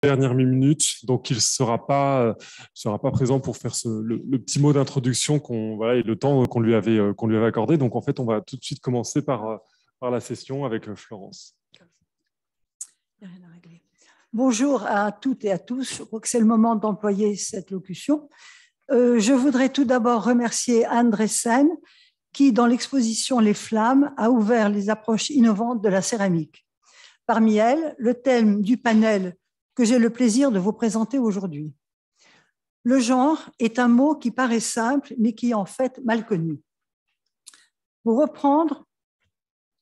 Dernière minute, donc il sera pas présent pour faire le petit mot d'introduction et le temps qu'on lui avait accordé. Donc en fait, on va tout de suite commencer par la session avec Florence. Il n'y a rien à régler. Bonjour à toutes et à tous. Je crois que c'est le moment d'employer cette locution. Je voudrais tout d'abord remercier Anne Dressen qui, dans l'exposition Les Flammes, a ouvert les approches innovantes de la céramique. Parmi elles, le thème du panel que j'ai le plaisir de vous présenter aujourd'hui. Le genre est un mot qui paraît simple, mais qui est en fait mal connu. Pour reprendre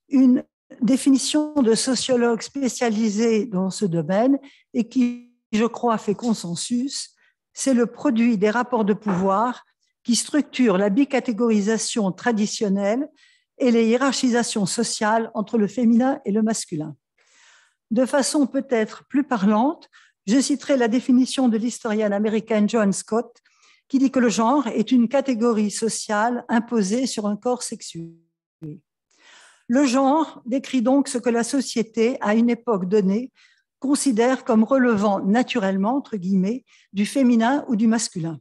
une définition de sociologue spécialisé dans ce domaine et qui, je crois, fait consensus, c'est le produit des rapports de pouvoir qui structurent la bicatégorisation traditionnelle et les hiérarchisations sociales entre le féminin et le masculin. De façon peut-être plus parlante, je citerai la définition de l'historienne américaine Joan Scott qui dit que le genre est une catégorie sociale imposée sur un corps sexué. Le genre décrit donc ce que la société, à une époque donnée, considère comme relevant naturellement, entre guillemets, du féminin ou du masculin.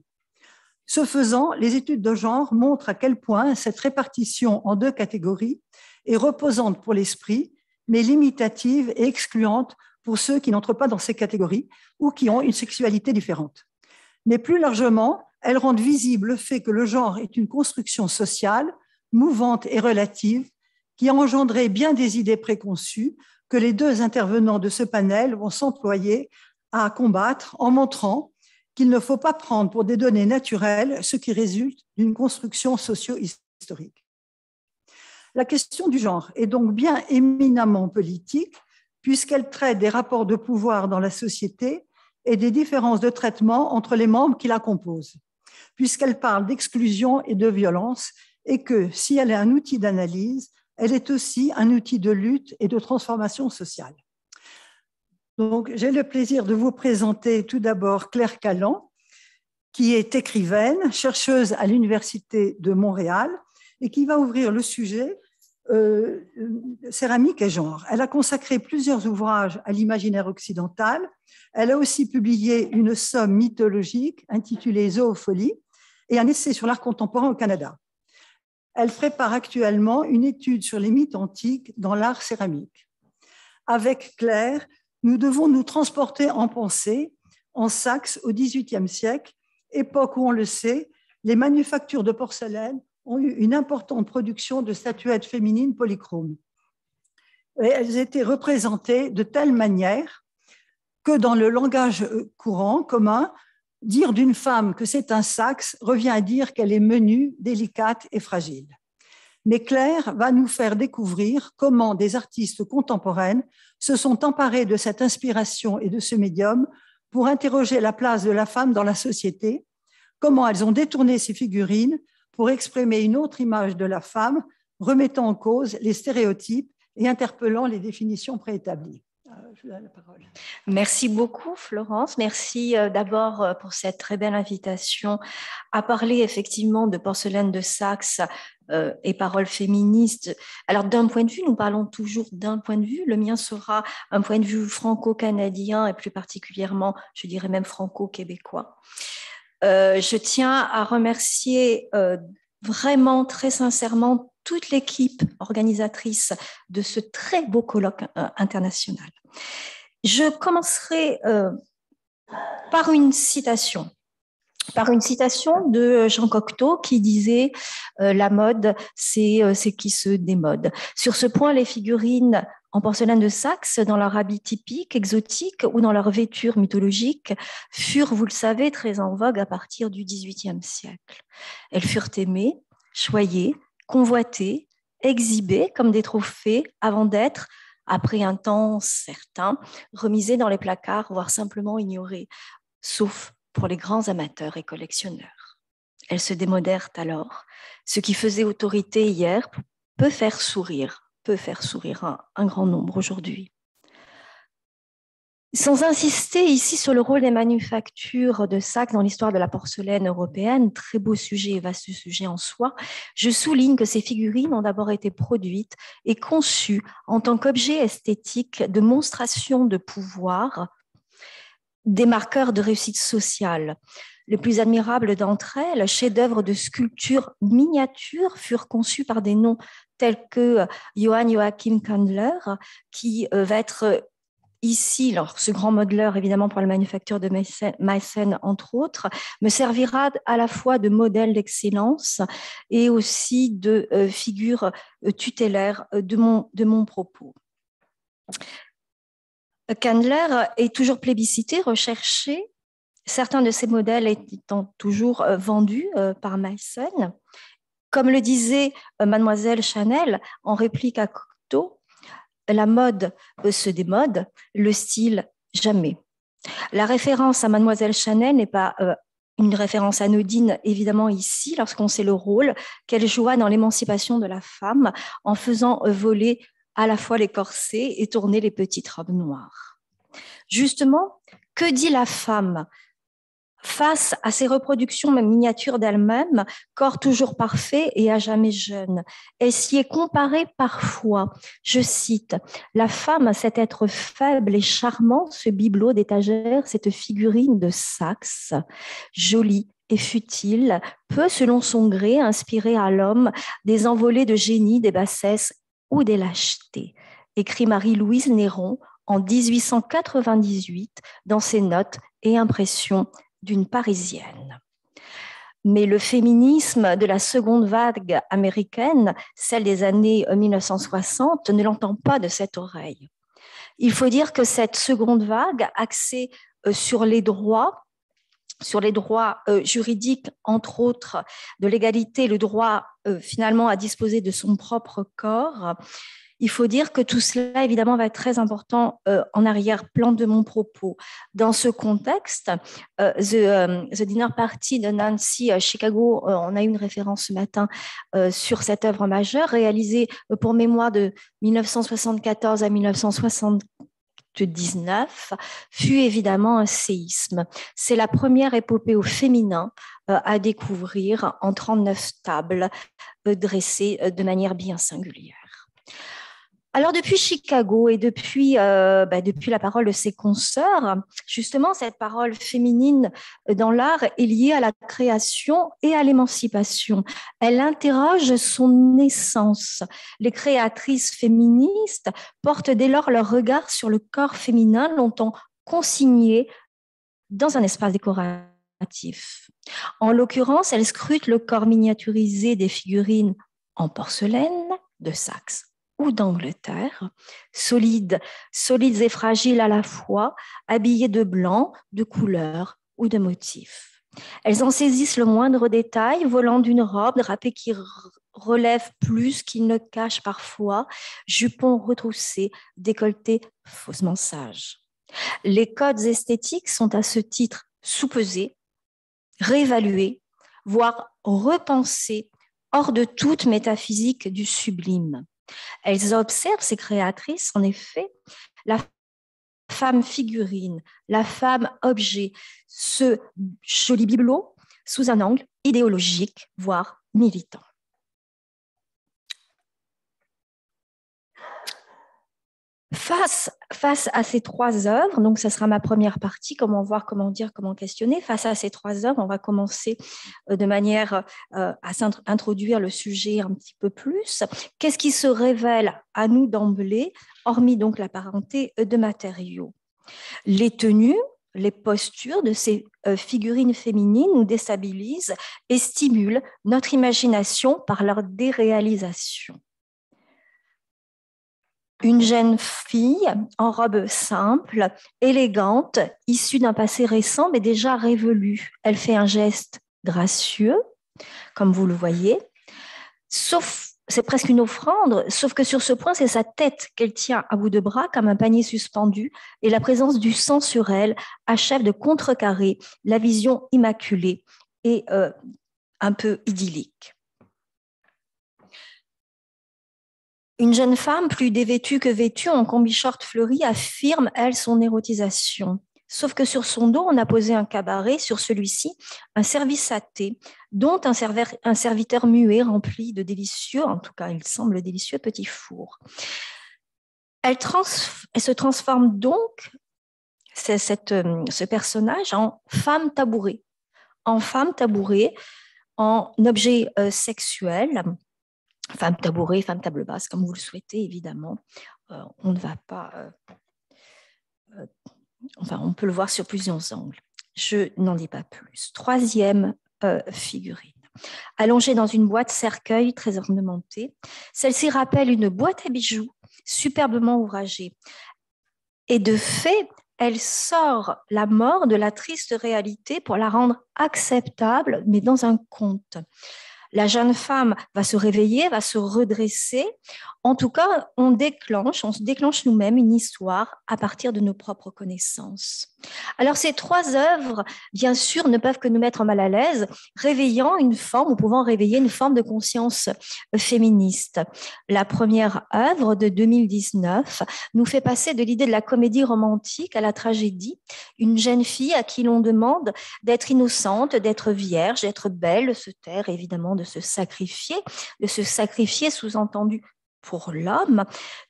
Ce faisant, les études de genre montrent à quel point cette répartition en deux catégories est reposante pour l'esprit, mais limitative et excluante pour ceux qui n'entrent pas dans ces catégories ou qui ont une sexualité différente. Mais plus largement, elles rendent visible le fait que le genre est une construction sociale, mouvante et relative, qui a engendré bien des idées préconçues que les deux intervenants de ce panel vont s'employer à combattre en montrant qu'il ne faut pas prendre pour des données naturelles ce qui résulte d'une construction socio-historique. La question du genre est donc bien éminemment politique puisqu'elle traite des rapports de pouvoir dans la société et des différences de traitement entre les membres qui la composent, puisqu'elle parle d'exclusion et de violence et que, si elle est un outil d'analyse, elle est aussi un outil de lutte et de transformation sociale. Donc, j'ai le plaisir de vous présenter tout d'abord Claire Callan, qui est écrivaine, chercheuse à l'Université de Montréal et qui va ouvrir le sujet céramique et genre. Elle a consacré plusieurs ouvrages à l'imaginaire occidental. Elle a aussi publié une somme mythologique intitulée Zoopholie et un essai sur l'art contemporain au Canada. Elle prépare actuellement une étude sur les mythes antiques dans l'art céramique. Avec Claire, nous devons nous transporter en pensée en Saxe au XVIIIe siècle, époque où, on le sait, les manufactures de porcelaine ont eu une importante production de statuettes féminines polychromes. Et elles étaient représentées de telle manière que dans le langage courant, commun, dire d'une femme que c'est un saxe revient à dire qu'elle est menue, délicate et fragile. Mais Claire va nous faire découvrir comment des artistes contemporaines se sont emparés de cette inspiration et de ce médium pour interroger la place de la femme dans la société, comment elles ont détourné ces figurines pour exprimer une autre image de la femme, remettant en cause les stéréotypes et interpellant les définitions préétablies. Je vous donne la parole. Merci beaucoup, Florence. Merci d'abord pour cette très belle invitation à parler effectivement de porcelaine de Saxe et paroles féministes. Alors, d'un point de vue, nous parlons toujours d'un point de vue. Le mien sera un point de vue franco-canadien et plus particulièrement, je dirais même franco-québécois. Je tiens à remercier vraiment très sincèrement toute l'équipe organisatrice de ce très beau colloque international. Je commencerai par une citation de Jean Cocteau qui disait la mode, c'est ce qui se démode. Sur ce point, les figurines en porcelaine de Saxe, dans leur habit typique, exotique ou dans leur vêture mythologique, furent, vous le savez, très en vogue à partir du XVIIIe siècle. Elles furent aimées, choyées, convoitées, exhibées comme des trophées avant d'être, après un temps certain, remisées dans les placards, voire simplement ignorées, sauf pour les grands amateurs et collectionneurs. Elles se démodèrent alors. Ce qui faisait autorité hier peut faire sourire un grand nombre aujourd'hui. Sans insister ici sur le rôle des manufactures de Saxe dans l'histoire de la porcelaine européenne, très beau sujet et vaste sujet en soi, je souligne que ces figurines ont d'abord été produites et conçues en tant qu'objet esthétique de monstration de pouvoir des marqueurs de réussite sociale. Les plus admirables d'entre elles, chefs-d'œuvre de sculpture miniature, furent conçus par des noms tels que Johann Joachim Kandler, qui va être ici, alors, ce grand modeleur, évidemment, pour la manufacture de Meissen, entre autres, me servira à la fois de modèle d'excellence et aussi de figure tutélaire de mon propos. Kandler est toujours plébiscité, recherché, certains de ces modèles étant toujours vendus par Meissen. Comme le disait Mademoiselle Chanel en réplique à Cocteau, la mode se démode, le style jamais. La référence à Mademoiselle Chanel n'est pas une référence anodine, évidemment, ici, lorsqu'on sait le rôle qu'elle joua dans l'émancipation de la femme en faisant voler à la fois les corsets et tourner les petites robes noires. Justement, que dit la femme face à ces reproductions miniatures d'elle-même, corps toujours parfait et à jamais jeune? Elle s'y est comparée parfois, je cite, « La femme, cet être faible et charmant, ce bibelot d'étagère, cette figurine de Saxe, jolie et futile, peut, selon son gré, inspirer à l'homme des envolées de génie, des bassesses ou des lâchetés », écrit Marie-Louise Néron en 1898 dans ses notes et impressions d'une Parisienne. Mais le féminisme de la seconde vague américaine, celle des années 1960, ne l'entend pas de cette oreille. Il faut dire que cette seconde vague, axée sur les droits juridiques, entre autres, de l'égalité, le droit finalement à disposer de son propre corps, il faut dire que tout cela, évidemment, va être très important en arrière-plan de mon propos. Dans ce contexte, The Dinner Party de Nancy à Chicago, on a eu une référence ce matin sur cette œuvre majeure, réalisée pour mémoire de 1974 à 1979, fut évidemment un séisme. C'est la première épopée au féminin à découvrir en 39 tables dressées de manière bien singulière. Alors, depuis Chicago et depuis la parole de ses consoeurs, justement, cette parole féminine dans l'art est liée à la création et à l'émancipation. Elle interroge son essence. Les créatrices féministes portent dès lors leur regard sur le corps féminin longtemps consigné dans un espace décoratif. En l'occurrence, elles scrutent le corps miniaturisé des figurines en porcelaine de Saxe ou d'Angleterre, solides et fragiles à la fois, habillées de blanc, de couleurs ou de motifs. Elles en saisissent le moindre détail, volant d'une robe drapée qui relève plus qu'il ne cache parfois, jupons retroussés, décolletés faussement sages. Les codes esthétiques sont à ce titre soupesés, réévalués, voire repensés hors de toute métaphysique du sublime. Elles observent, ces créatrices, en effet, la femme figurine, la femme objet, ce joli bibelot sous un angle idéologique, voire militant. Face à ces trois œuvres, donc ça sera ma première partie, comment voir, comment dire, comment questionner. Face à ces trois œuvres, on va commencer de manière à introduire le sujet un petit peu plus. Qu'est-ce qui se révèle à nous d'emblée, hormis donc la parenté de matériaux? Les tenues, les postures de ces figurines féminines nous déstabilisent et stimulent notre imagination par leur déréalisation. Une jeune fille en robe simple, élégante, issue d'un passé récent mais déjà révolu. Elle fait un geste gracieux, comme vous le voyez, c'est presque une offrande, sauf que sur ce point, c'est sa tête qu'elle tient à bout de bras comme un panier suspendu et la présence du sang sur elle achève de contrecarrer la vision immaculée et un peu idyllique. Une jeune femme, plus dévêtue que vêtue, en combi-short fleuri, affirme, elle, son érotisation. Sauf que sur son dos, on a posé un cabaret, sur celui-ci, un service à thé, dont un serviteur muet rempli de délicieux, en tout cas, il semble délicieux, petits fours. Elle se transforme donc ce personnage en femme tabourée, en objet sexuel, femme tabourée, femme table basse, comme vous le souhaitez, évidemment. On ne va pas... on peut le voir sur plusieurs angles. Je n'en dis pas plus. Troisième figurine. Allongée dans une boîte cercueil très ornementée, celle-ci rappelle une boîte à bijoux superbement ouvragée. Et de fait, elle sort la mort de la triste réalité pour la rendre acceptable, mais dans un conte. La jeune femme va se réveiller, va se redresser. En tout cas, on se déclenche nous-mêmes une histoire à partir de nos propres connaissances. Alors, ces trois œuvres, bien sûr, ne peuvent que nous mettre mal à l'aise, pouvant réveiller une forme de conscience féministe. La première œuvre de 2019 nous fait passer de l'idée de la comédie romantique à la tragédie. Une jeune fille à qui l'on demande d'être innocente, d'être vierge, d'être belle, de se taire, évidemment, de se sacrifier sous-entendu pour l'homme,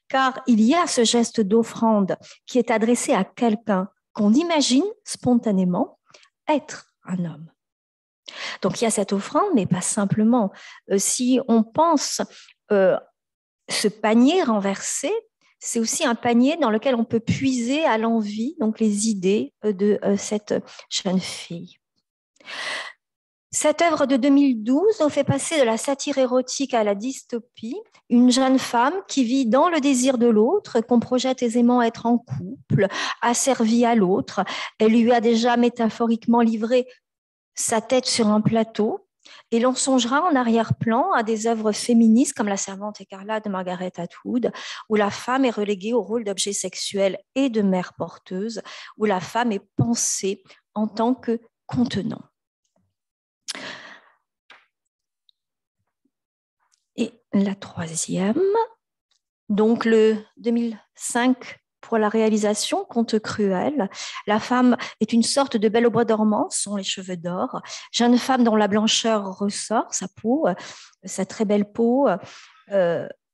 car il y a ce geste d'offrande qui est adressé à quelqu'un qu'on imagine spontanément être un homme. Donc il y a cette offrande, mais pas simplement. Si on pense ce panier renversé, c'est aussi un panier dans lequel on peut puiser à l'envi donc les idées de cette jeune fille. Cette œuvre de 2012 nous fait passer de la satire érotique à la dystopie. Une jeune femme qui vit dans le désir de l'autre, qu'on projette aisément être en couple, asservie à l'autre. Elle lui a déjà métaphoriquement livré sa tête sur un plateau. Et l'on songera en arrière-plan à des œuvres féministes comme La Servante écarlate de Margaret Atwood, où la femme est reléguée au rôle d'objet sexuel et de mère porteuse, où la femme est pensée en tant que contenant. Et la troisième, donc le 2005 pour la réalisation, Conte cruel. La femme est une sorte de belle au bois dormant, sont les cheveux d'or. Jeune femme dont la blancheur ressort, sa peau, sa très belle peau,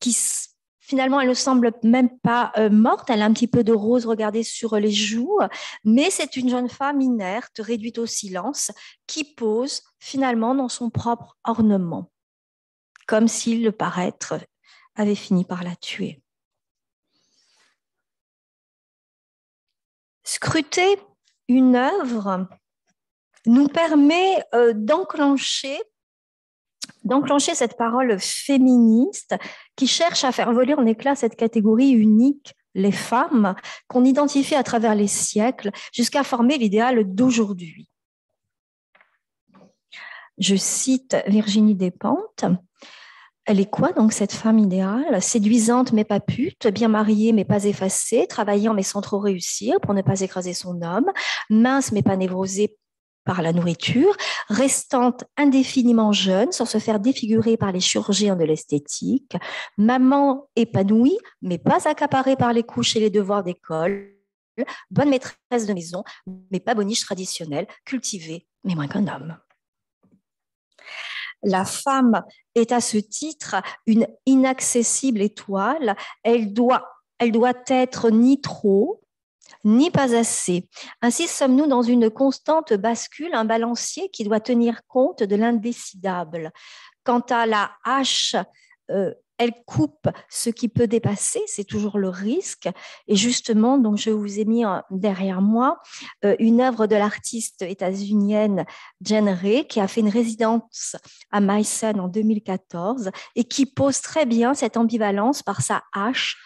qui finalement, elle ne semble même pas morte. Elle a un petit peu de rose, regardez, sur les joues. Mais c'est une jeune femme inerte, réduite au silence, qui pose finalement dans son propre ornement, comme si le paraître avait fini par la tuer. Scruter une œuvre nous permet d'enclencher cette parole féministe qui cherche à faire voler en éclats cette catégorie unique, les femmes, qu'on identifie à travers les siècles jusqu'à former l'idéal d'aujourd'hui. Je cite Virginie Despentes. Elle est quoi donc cette femme idéale? Séduisante mais pas pute, bien mariée mais pas effacée, travaillant mais sans trop réussir pour ne pas écraser son homme, mince mais pas névrosée par la nourriture, restant indéfiniment jeune sans se faire défigurer par les chirurgiens de l'esthétique, maman épanouie mais pas accaparée par les couches et les devoirs d'école, bonne maîtresse de maison mais pas boniche traditionnelle, cultivée mais moins qu'un homme. La femme est à ce titre une inaccessible étoile. Elle doit être ni trop, ni pas assez. Ainsi sommes-nous dans une constante bascule, un balancier qui doit tenir compte de l'indécidable. Quant à la hache, elle coupe ce qui peut dépasser, c'est toujours le risque. Et justement, donc je vous ai mis derrière moi une œuvre de l'artiste états-unienne Jen Ray, qui a fait une résidence à Meissen en 2014 et qui pose très bien cette ambivalence par sa hache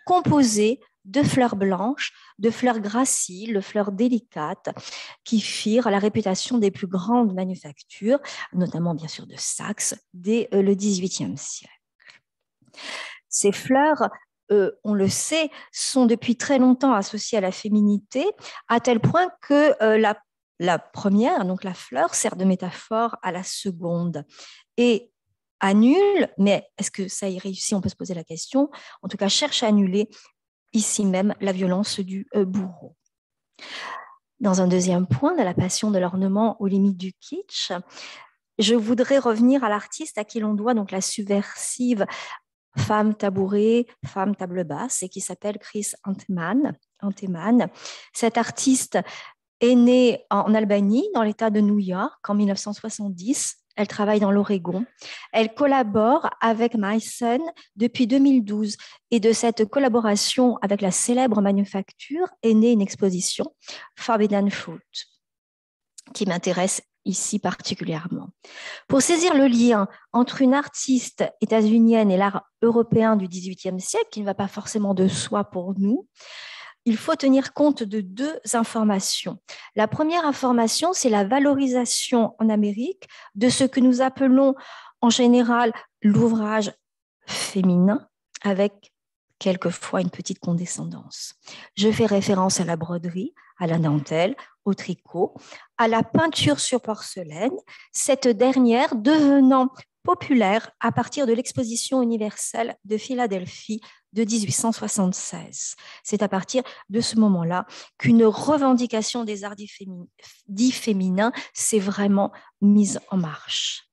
composée de fleurs blanches, de fleurs graciles, de fleurs délicates, qui firent la réputation des plus grandes manufactures, notamment bien sûr de Saxe, dès le XVIIIe siècle. Ces fleurs, on le sait, sont depuis très longtemps associées à la féminité, à tel point que la première, donc la fleur, sert de métaphore à la seconde et annule, mais est-ce que ça y réussit? On peut se poser la question. En tout cas, cherche à annuler ici même la violence du bourreau. Dans un deuxième point, de la passion de l'ornement aux limites du kitsch, je voudrais revenir à l'artiste à qui l'on doit donc la subversive femme tabourée, femme table basse, et qui s'appelle Chris Antman, Antemann. Cette artiste est née en Albanie, dans l'État de New York, en 1970. Elle travaille dans l'Oregon. Elle collabore avec Meissen depuis 2012. Et de cette collaboration avec la célèbre manufacture est née une exposition, Forbidden Fruit, qui m'intéresse ici particulièrement. Pour saisir le lien entre une artiste états-unienne et l'art européen du XVIIIe siècle, qui ne va pas forcément de soi pour nous, il faut tenir compte de deux informations. La première information, c'est la valorisation en Amérique de ce que nous appelons en général l'ouvrage féminin, avec quelquefois une petite condescendance. Je fais référence à la broderie, à la dentelle, au tricot, à la peinture sur porcelaine, cette dernière devenant populaire à partir de l'exposition universelle de Philadelphie de 1876. C'est à partir de ce moment-là qu'une revendication des arts dits féminins s'est vraiment mise en marche.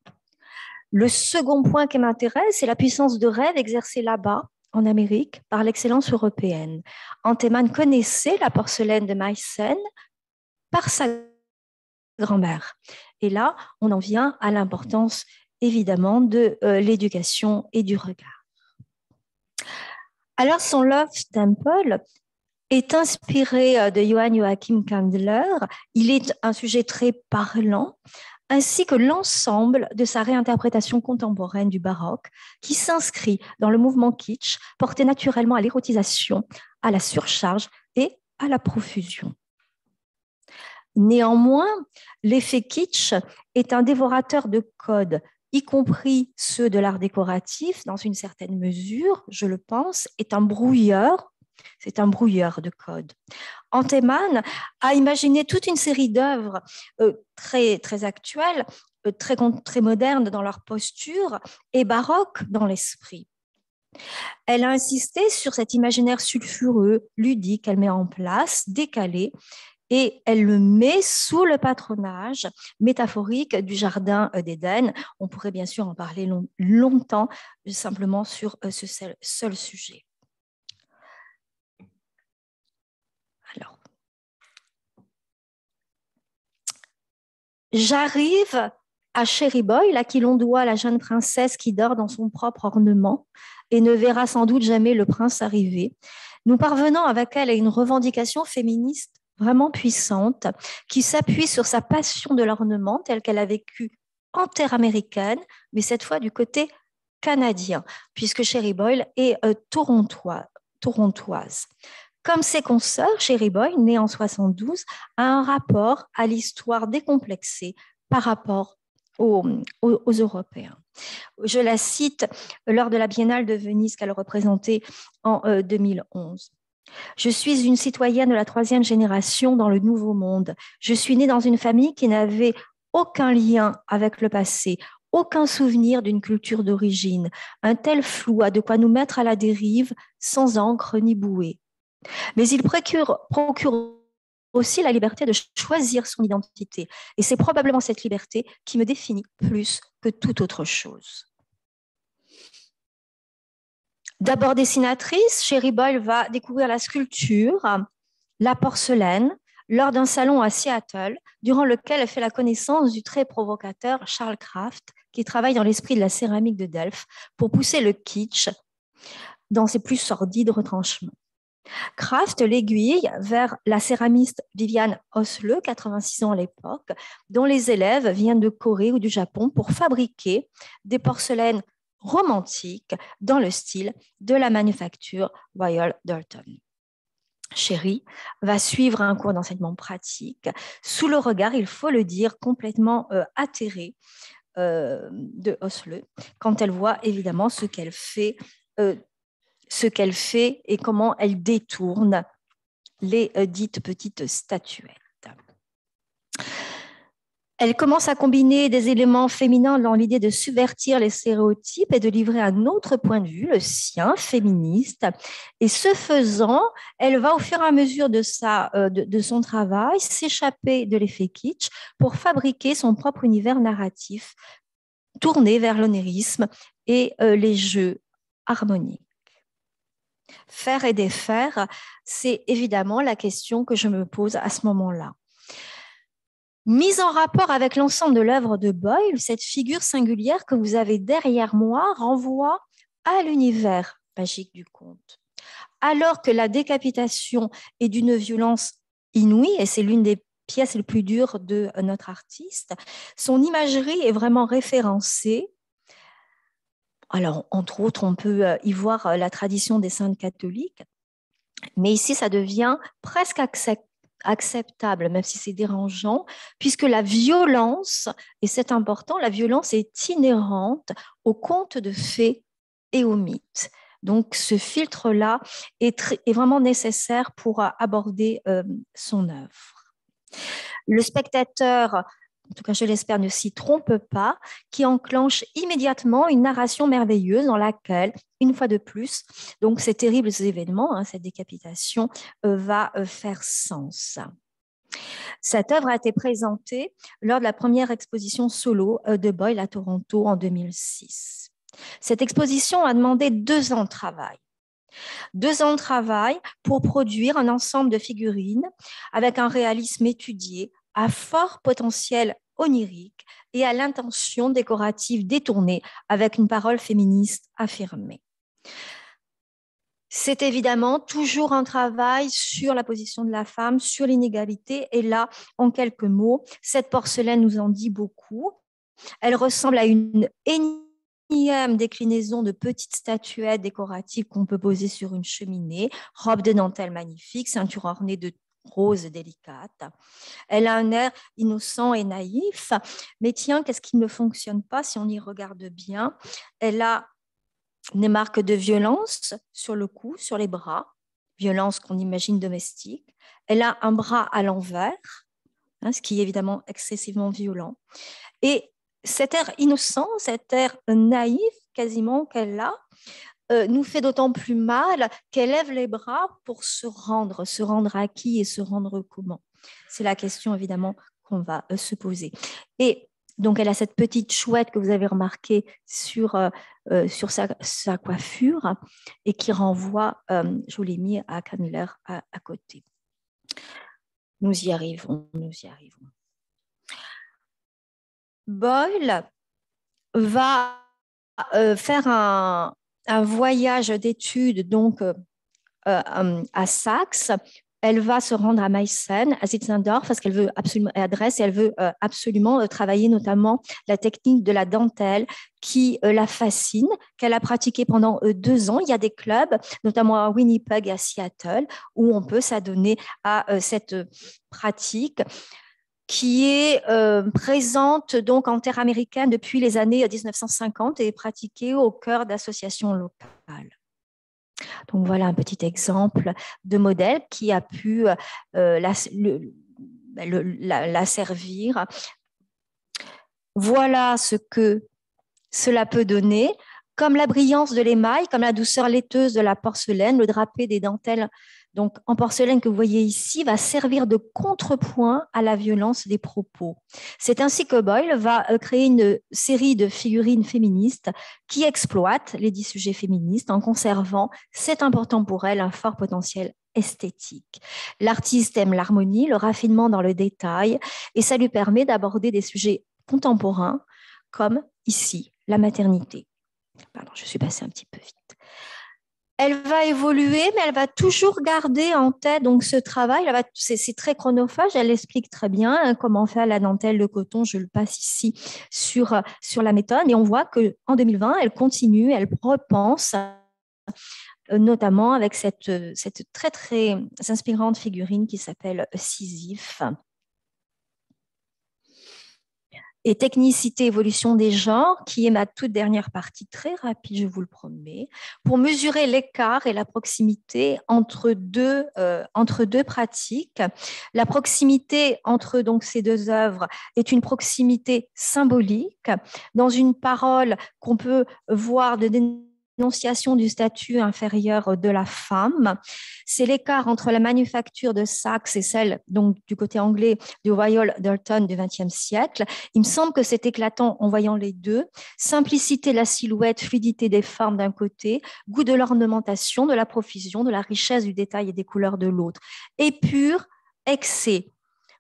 Le second point qui m'intéresse, c'est la puissance de rêve exercée là-bas, en Amérique, par l'excellence européenne. Antemann connaissait la porcelaine de Meissen par sa grand-mère. Et là, on en vient à l'importance évidemment de l'éducation et du regard. Alors, son Love Temple est inspiré de Johann Joachim Kandler. Il est un sujet très parlant, ainsi que l'ensemble de sa réinterprétation contemporaine du baroque, qui s'inscrit dans le mouvement kitsch, porté naturellement à l'érotisation, à la surcharge et à la profusion. Néanmoins, l'effet kitsch est un dévorateur de codes, y compris ceux de l'art décoratif, dans une certaine mesure, je le pense, est un brouilleur. C'est un brouilleur de codes. Antemann a imaginé toute une série d'œuvres très, très actuelles, très modernes dans leur posture et baroques dans l'esprit. Elle a insisté sur cet imaginaire sulfureux, ludique qu'elle met en place, décalé, et elle le met sous le patronage métaphorique du jardin d'Éden. On pourrait bien sûr en parler longtemps, simplement sur ce seul sujet. Alors, j'arrive à Cherry Boyle, à qui l'on doit la jeune princesse qui dort dans son propre ornement et ne verra sans doute jamais le prince arriver. Nous parvenons avec elle à une revendication féministe vraiment puissante, qui s'appuie sur sa passion de l'ornement telle qu'elle a vécu en terre américaine, mais cette fois du côté canadien, puisque Cherry Boyle est torontoise. Comme ses consoeurs, Cherry Boyle, née en 72, a un rapport à l'histoire décomplexée par rapport aux Européens. Je la cite lors de la Biennale de Venise qu'elle représentait en 2011. Je suis une citoyenne de la 3e génération dans le Nouveau Monde. Je suis née dans une famille qui n'avait aucun lien avec le passé, aucun souvenir d'une culture d'origine. Un tel flou a de quoi nous mettre à la dérive sans encre ni bouée. Mais il procure aussi la liberté de choisir son identité. Et c'est probablement cette liberté qui me définit plus que toute autre chose. D'abord dessinatrice, Cherry Boyle va découvrir la sculpture, la porcelaine, lors d'un salon à Seattle, durant lequel elle fait la connaissance du très provocateur Charles Craft, qui travaille dans l'esprit de la céramique de Delft pour pousser le kitsch dans ses plus sordides retranchements. Craft l'aiguille vers la céramiste Viviane Osle, 86 ans à l'époque, dont les élèves viennent de Corée ou du Japon pour fabriquer des porcelaines romantique dans le style de la manufacture Royal Doulton. Cherry va suivre un cours d'enseignement pratique sous le regard, il faut le dire, complètement atterré de Osle quand elle voit évidemment ce qu'elle fait et comment elle détourne les dites petites statuettes. Elle commence à combiner des éléments féminins dans l'idée de subvertir les stéréotypes et de livrer un autre point de vue, le sien, féministe. Et ce faisant, elle va au fur et à mesure de son travail s'échapper de l'effet kitsch pour fabriquer son propre univers narratif tourné vers l'onérisme et les jeux harmoniques. Faire et défaire, c'est évidemment la question que je me pose à ce moment-là. Mise en rapport avec l'ensemble de l'œuvre de Boyle, cette figure singulière que vous avez derrière moi renvoie à l'univers magique du conte. Alors que la décapitation est d'une violence inouïe, et c'est l'une des pièces les plus dures de notre artiste, son imagerie est vraiment référencée. Alors, entre autres, on peut y voir la tradition des saintes catholiques, mais ici, ça devient presque acceptable, même si c'est dérangeant, puisque la violence, et c'est important, la violence est inhérente aux contes de fées et aux mythes. Donc, ce filtre-là est vraiment nécessaire pour aborder son œuvre. Le spectateur, en tout cas je l'espère, ne s'y trompe pas, qui enclenche immédiatement une narration merveilleuse dans laquelle, une fois de plus, donc ces terribles événements, cette décapitation, va faire sens. Cette œuvre a été présentée lors de la première exposition solo de Boyle à Toronto en 2006. Cette exposition a demandé 2 ans de travail. 2 ans de travail pour produire un ensemble de figurines avec un réalisme étudié, à fort potentiel onirique et à l'intention décorative détournée avec une parole féministe affirmée. C'est évidemment toujours un travail sur la position de la femme, sur l'inégalité. Et là, en quelques mots, cette porcelaine nous en dit beaucoup. Elle ressemble à une énième déclinaison de petites statuettes décoratives qu'on peut poser sur une cheminée, robe de dentelle magnifique, ceinture ornée de roses délicates. Elle a un air innocent et naïf, mais tiens, qu'est-ce qui ne fonctionne pas si on y regarde bien? Elle a des marques de violence sur le cou, sur les bras, violence qu'on imagine domestique. Elle a un bras à l'envers, ce qui est évidemment excessivement violent. Et cet air innocent, cet air naïf quasiment qu'elle a, nous fait d'autant plus mal qu'elle lève les bras pour se rendre à qui et se rendre comment? C'est la question évidemment qu'on va se poser. Et donc, elle a cette petite chouette que vous avez remarqué sur sa coiffure et qui renvoie, je vous l'ai mis à Candler à côté. Nous y arrivons. Boyle va faire un voyage d'études donc à Saxe. Elle va se rendre à Meissen, à Sitzendorf, parce qu'elle veut absolument, elle veut absolument travailler notamment la technique de la dentelle qui la fascine, qu'elle a pratiquée pendant 2 ans. Il y a des clubs, notamment à Winnipeg et à Seattle, où on peut s'adonner à cette pratique qui est présente donc en terre américaine depuis les années 1950 et pratiquée au cœur d'associations locales. Donc voilà un petit exemple de modèle qui a pu la servir. Voilà ce que cela peut donner. Comme la brillance de l'émail, comme la douceur laiteuse de la porcelaine, le drapé des dentelles donc en porcelaine que vous voyez ici va servir de contrepoint à la violence des propos. C'est ainsi que Boyle va créer une série de figurines féministes qui exploitent les 10 sujets féministes en conservant, c'est important pour elle, un fort potentiel esthétique. L'artiste aime l'harmonie, le raffinement dans le détail et ça lui permet d'aborder des sujets contemporains comme ici, la maternité. Pardon, je suis passée un petit peu vite. Elle va évoluer, mais elle va toujours garder en tête donc ce travail. C'est très chronophage. Elle explique très bien comment faire la dentelle, le coton. Je le passe ici sur la méthode. Et on voit qu'en 2020, elle continue, elle repense, notamment avec cette très, très inspirante figurine qui s'appelle Sisyphe. Et technicité, évolution des genres, qui est ma toute dernière partie, très rapide, je vous le promets, pour mesurer l'écart et la proximité entre deux pratiques. La proximité entre donc, ces 2 œuvres est une proximité symbolique dans une parole qu'on peut voir de dénonciation du statut inférieur de la femme. C'est l'écart entre la manufacture de Saks et celle, donc du côté anglais, du Royal Doulton du XXe siècle. Il me semble que c'est éclatant en voyant les deux. Simplicité de la silhouette, fluidité des formes d'un côté, goût de l'ornementation, de la profusion, de la richesse du détail et des couleurs de l'autre. Et pur excès.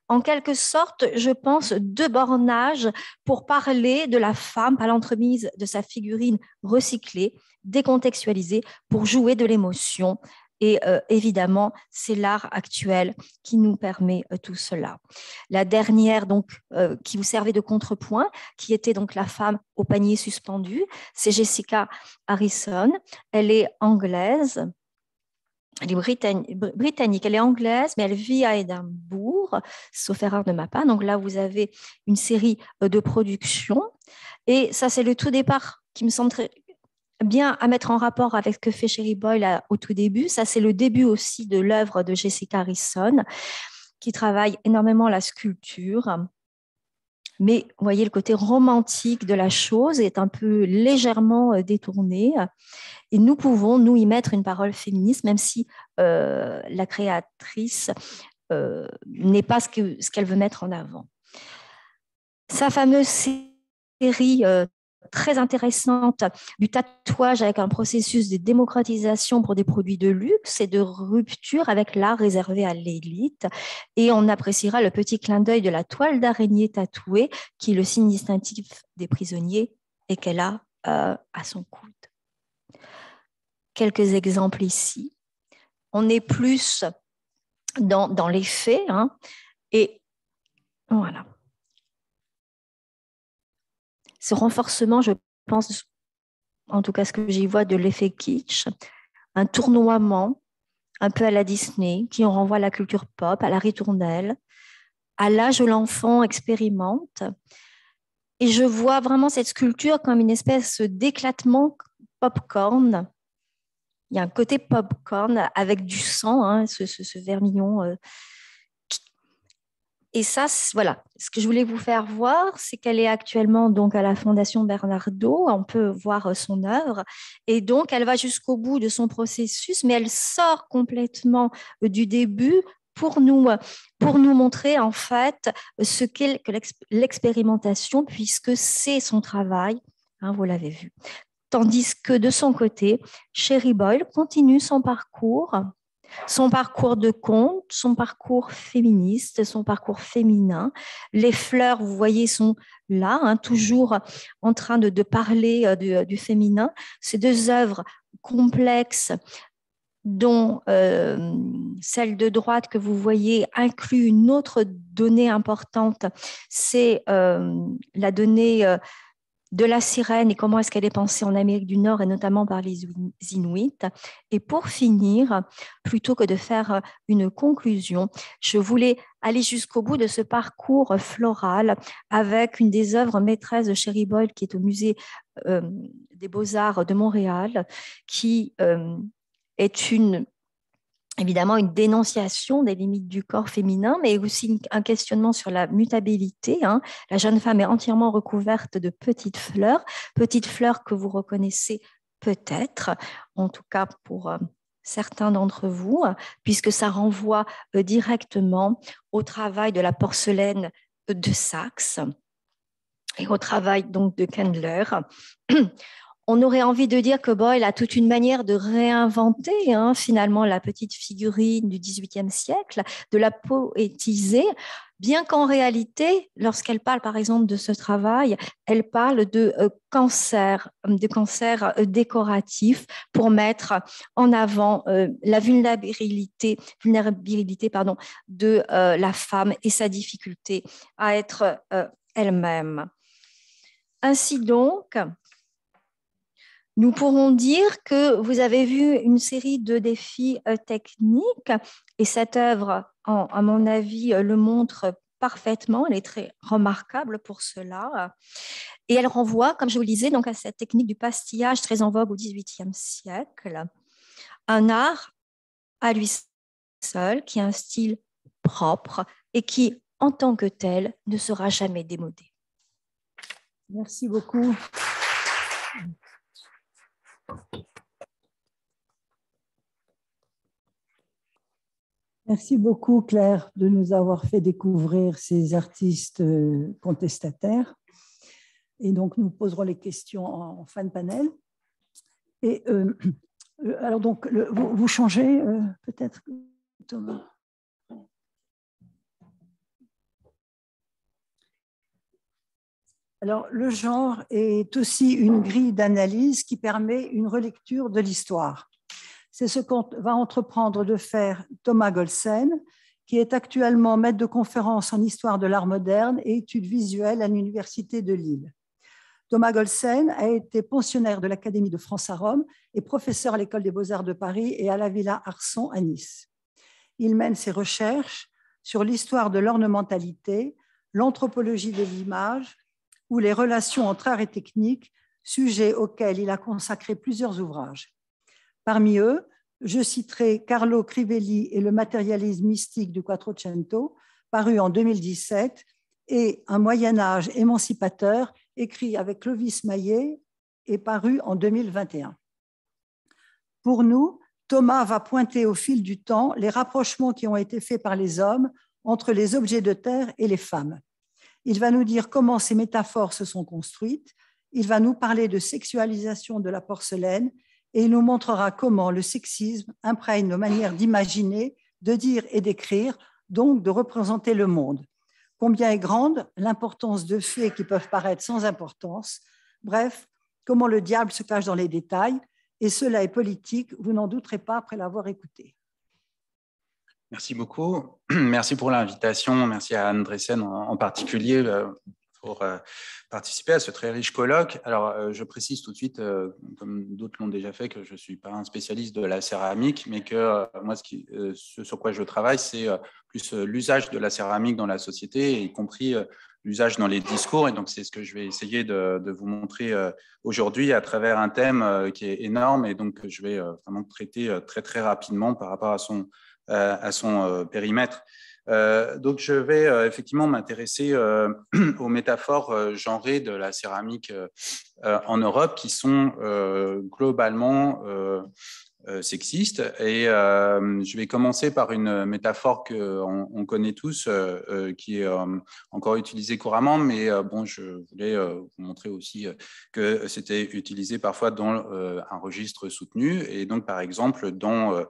En quelque sorte, je pense, de bornage pour parler de la femme par l'entremise de sa figurine recyclée, décontextualisée, pour jouer de l'émotion. Et évidemment, c'est l'art actuel qui nous permet tout cela. La dernière, donc, qui vous servait de contrepoint, qui était donc la femme au panier suspendu, c'est Jessica Harrison. Elle est anglaise. Elle est britannique, elle est anglaise, mais elle vit à Édimbourg, sauf erreur de ma part. Donc là, vous avez une série de productions. Et ça, c'est le tout départ qui me semble très bien à mettre en rapport avec ce que fait Cherry Boyle au tout début. Ça, c'est le début aussi de l'œuvre de Jessica Harrison, qui travaille énormément la sculpture. Mais vous voyez, le côté romantique de la chose est un peu légèrement détourné. Et nous pouvons, nous, y mettre une parole féministe, même si la créatrice n'est pas ce qu'elle veut mettre en avant. Sa fameuse série très intéressante du tatouage avec un processus de démocratisation pour des produits de luxe et de rupture avec l'art réservé à l'élite. Et on appréciera le petit clin d'œil de la toile d'araignée tatouée, qui est le signe distinctif des prisonniers et qu'elle a à son coude. Quelques exemples ici. On est plus dans les faits, hein, et voilà. Ce renforcement, je pense, en tout cas ce que j'y vois, de l'effet kitsch, un tournoiement un peu à la Disney, qui en renvoie à la culture pop, à la ritournelle, à l'âge où l'enfant expérimente. Et je vois vraiment cette sculpture comme une espèce d'éclatement popcorn. Il y a un côté popcorn avec du sang, hein, ce vermillon. Et ça, voilà, ce que je voulais vous faire voir, c'est qu'elle est actuellement donc à la Fondation Bernardo. On peut voir son œuvre. Et donc, elle va jusqu'au bout de son processus, mais elle sort complètement du début pour nous montrer en fait ce qu'est l'expérimentation, puisque c'est son travail, hein, vous l'avez vu. Tandis que de son côté, Cherry Boyle continue son parcours de conte, son parcours féministe, son parcours féminin. Les fleurs, vous voyez, sont là, hein, toujours en train de parler du féminin. Ces deux œuvres complexes, dont celle de droite que vous voyez inclut une autre donnée importante, c'est la donnée de la sirène et comment est-ce qu'elle est pensée en Amérique du Nord et notamment par les Inuits. Et pour finir, plutôt que de faire une conclusion, je voulais aller jusqu'au bout de ce parcours floral avec une des œuvres maîtresses de Cherry Boyle qui est au musée des Beaux-Arts de Montréal, qui est évidemment une dénonciation des limites du corps féminin, mais aussi un questionnement sur la mutabilité. Hein. La jeune femme est entièrement recouverte de petites fleurs que vous reconnaissez peut-être, en tout cas pour certains d'entre vous, puisque ça renvoie directement au travail de la porcelaine de Saks et au travail donc de Kendler. On aurait envie de dire que Boyle a toute une manière de réinventer finalement la petite figurine du XVIIIe siècle, de la poétiser, bien qu'en réalité, lorsqu'elle parle par exemple de ce travail, elle parle de cancer décoratif pour mettre en avant la vulnérabilité de la femme et sa difficulté à être elle-même. Ainsi donc, nous pourrons dire que vous avez vu une série de défis techniques et cette œuvre, à mon avis, le montre parfaitement. Elle est très remarquable pour cela. Et elle renvoie, comme je vous le disais, donc à cette technique du pastillage très en vogue au XVIIIe siècle. Un art à lui seul, qui a un style propre et qui, en tant que tel, ne sera jamais démodé. Merci beaucoup. Merci beaucoup, Claire, de nous avoir fait découvrir ces artistes contestataires. Et donc, nous poserons les questions en fin de panel. Et alors, donc, vous changez peut-être, Thomas? Alors, le genre est aussi une grille d'analyse qui permet une relecture de l'histoire. C'est ce qu'on va entreprendre de faire Thomas Golsen, qui est actuellement maître de conférence en histoire de l'art moderne et études visuelles à l'Université de Lille. Thomas Golsen a été pensionnaire de l'Académie de France à Rome et professeur à l'École des Beaux-Arts de Paris et à la Villa Arson à Nice. Il mène ses recherches sur l'histoire de l'ornementalité, l'anthropologie de l'image ou les relations entre art et technique, sujets auxquels il a consacré plusieurs ouvrages. Parmi eux, je citerai Carlo Crivelli et le matérialisme mystique du Quattrocento, paru en 2017, et Un Moyen-Âge émancipateur, écrit avec Clovis Maillet et paru en 2021. Pour nous, Thomas va pointer au fil du temps les rapprochements qui ont été faits par les hommes entre les objets de terre et les femmes. Il va nous dire comment ces métaphores se sont construites, il va nous parler de sexualisation de la porcelaine, et il nous montrera comment le sexisme imprègne nos manières d'imaginer, de dire et d'écrire, donc de représenter le monde. Combien est grande l'importance de faits qui peuvent paraître sans importance. Bref, comment le diable se cache dans les détails, et cela est politique, vous n'en douterez pas après l'avoir écouté. Merci beaucoup. Merci pour l'invitation. Merci à Anne Dressen en particulier pour participer à ce très riche colloque. Alors, je précise tout de suite, comme d'autres l'ont déjà fait, que je ne suis pas un spécialiste de la céramique, mais que moi, ce sur quoi je travaille, c'est plus l'usage de la céramique dans la société, y compris l'usage dans les discours. Et donc, c'est ce que je vais essayer de vous montrer aujourd'hui à travers un thème qui est énorme et donc je vais vraiment traiter très, très rapidement par rapport à son périmètre. Donc, je vais effectivement m'intéresser aux métaphores genrées de la céramique en Europe qui sont globalement sexistes. Et je vais commencer par une métaphore qu'on connaît tous, qui est encore utilisée couramment, mais bon, je voulais vous montrer aussi que c'était utilisé parfois dans un registre soutenu. Et donc, par exemple, dans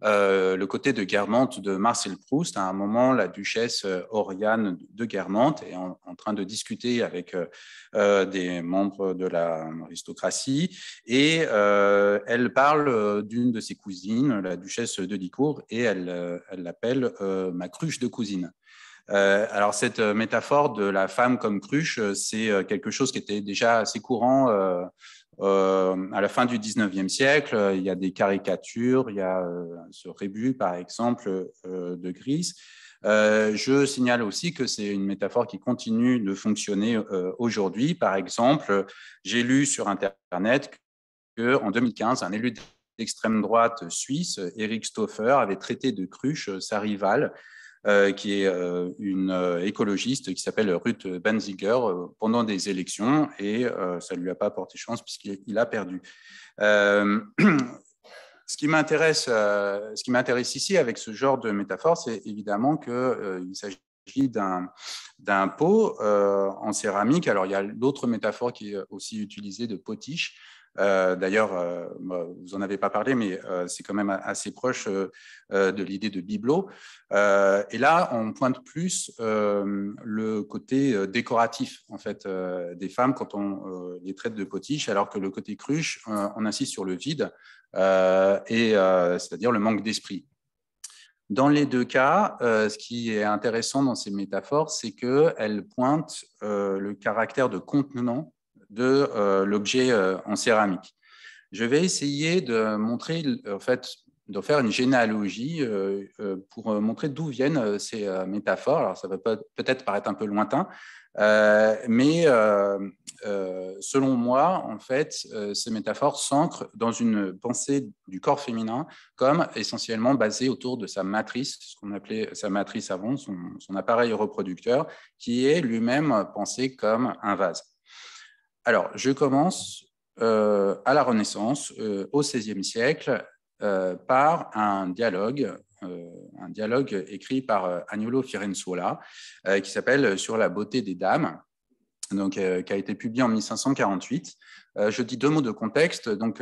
le côté de Guermantes de Marcel Proust, à un moment, la duchesse Oriane de Guermantes est en train de discuter avec des membres de l'aristocratie et elle parle d'une de ses cousines, la duchesse de Licourt, et elle l'appelle ma cruche de cousine. Alors, cette métaphore de la femme comme cruche, c'est quelque chose qui était déjà assez courant à la fin du 19e siècle. Il y a des caricatures, il y a ce rébus, par exemple, de Gris. Je signale aussi que c'est une métaphore qui continue de fonctionner aujourd'hui. Par exemple, j'ai lu sur Internet qu'en 2015, un élu d'extrême droite suisse, Eric Stauffer, avait traité de cruche sa rivale, qui est une écologiste qui s'appelle Ruth Benziger pendant des élections et ça ne lui a pas apporté chance puisqu'il a perdu. Ce qui m'intéresse ici avec ce genre de métaphore, c'est évidemment qu'il s'agit d'un pot en céramique. Alors, il y a l'autre métaphore qui est aussi utilisée de potiche. D'ailleurs, vous n'en avez pas parlé, mais c'est quand même assez proche de l'idée de bibelot. Et là, on pointe plus le côté décoratif en fait, des femmes quand on les traite de potiches, alors que le côté cruche, on insiste sur le vide, c'est-à-dire le manque d'esprit. Dans les deux cas, ce qui est intéressant dans ces métaphores, c'est qu'elles pointent le caractère de contenant de l'objet en céramique. Je vais essayer de montrer, en fait, de faire une généalogie pour montrer d'où viennent ces métaphores. Alors, ça va peut-être paraître un peu lointain, mais selon moi, en fait, ces métaphores s'ancrent dans une pensée du corps féminin comme essentiellement basée autour de sa matrice, ce qu'on appelait sa matrice avant, son appareil reproducteur, qui est lui-même pensé comme un vase. Alors, je commence à la Renaissance, au XVIe siècle, par un dialogue écrit par Agnolo Firenzuola, qui s'appelle « Sur la beauté des dames », donc, qui a été publié en 1548. Je dis 2 mots de contexte. Donc,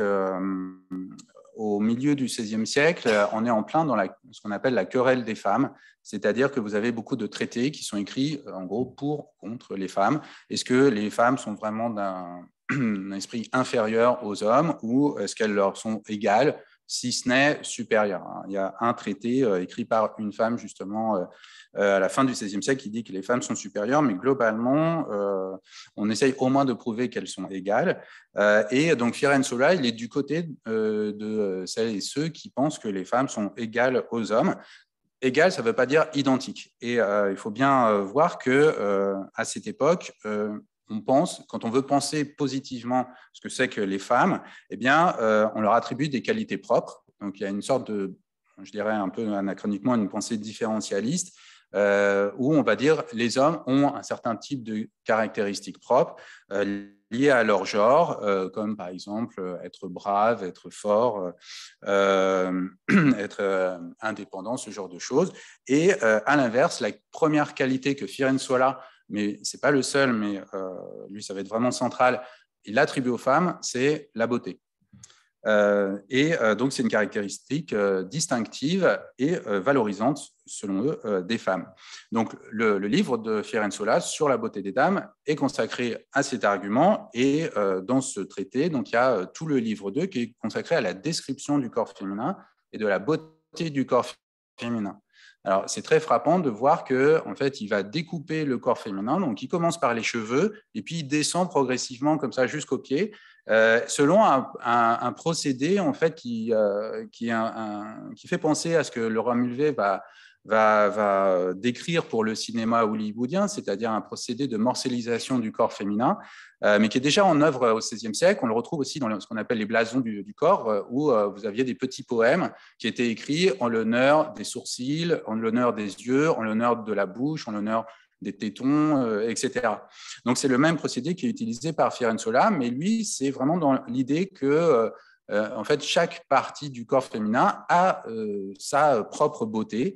au milieu du XVIe siècle, on est en plein dans ce qu'on appelle la querelle des femmes, c'est-à-dire que vous avez beaucoup de traités qui sont écrits, en gros, pour, contre les femmes. Est-ce que les femmes sont vraiment d'un esprit inférieur aux hommes ou est-ce qu'elles leur sont égales, si ce n'est supérieures? Il y a un traité écrit par une femme, justement, à la fin du XVIe siècle, qui dit que les femmes sont supérieures, mais globalement, on essaye au moins de prouver qu'elles sont égales. Et donc, Firenzuola, il est du côté de celles et ceux qui pensent que les femmes sont égales aux hommes. Égal, ça ne veut pas dire identique. Et il faut bien voir qu'à cette époque, on pense, quand on veut penser positivement ce que c'est que les femmes, eh bien, on leur attribue des qualités propres. Donc, il y a une sorte de, je dirais un peu anachroniquement, une pensée différentialiste, où on va dire les hommes ont un certain type de caractéristiques propres liées à leur genre, comme par exemple être brave, être fort, être indépendant, ce genre de choses. Et à l'inverse, la première qualité que Firenzuola, mais ce n'est pas le seul, mais lui, ça va être vraiment central, il attribue aux femmes, c'est la beauté. Donc, c'est une caractéristique distinctive et valorisante, selon eux, des femmes. Donc, le livre de Firenzuola sur la beauté des dames est consacré à cet argument. Et dans ce traité, donc, il y a tout le livre 2 qui est consacré à la description du corps féminin et de la beauté du corps féminin. Alors, c'est très frappant de voir qu'en fait, il va découper le corps féminin. Donc, il commence par les cheveux et puis il descend progressivement comme ça jusqu'aux pieds, selon un procédé en fait qui fait penser à ce que Laura Mulvey va décrire pour le cinéma hollywoodien, c'est-à-dire un procédé de morcellisation du corps féminin, mais qui est déjà en œuvre au XVIe siècle. On le retrouve aussi dans ce qu'on appelle les blasons du corps, où vous aviez des petits poèmes qui étaient écrits en l'honneur des sourcils, en l'honneur des yeux, en l'honneur de la bouche, en l'honneur des tétons, etc. Donc, c'est le même procédé qui est utilisé par Firenzuola, mais lui, c'est vraiment dans l'idée que en fait, chaque partie du corps féminin a sa propre beauté.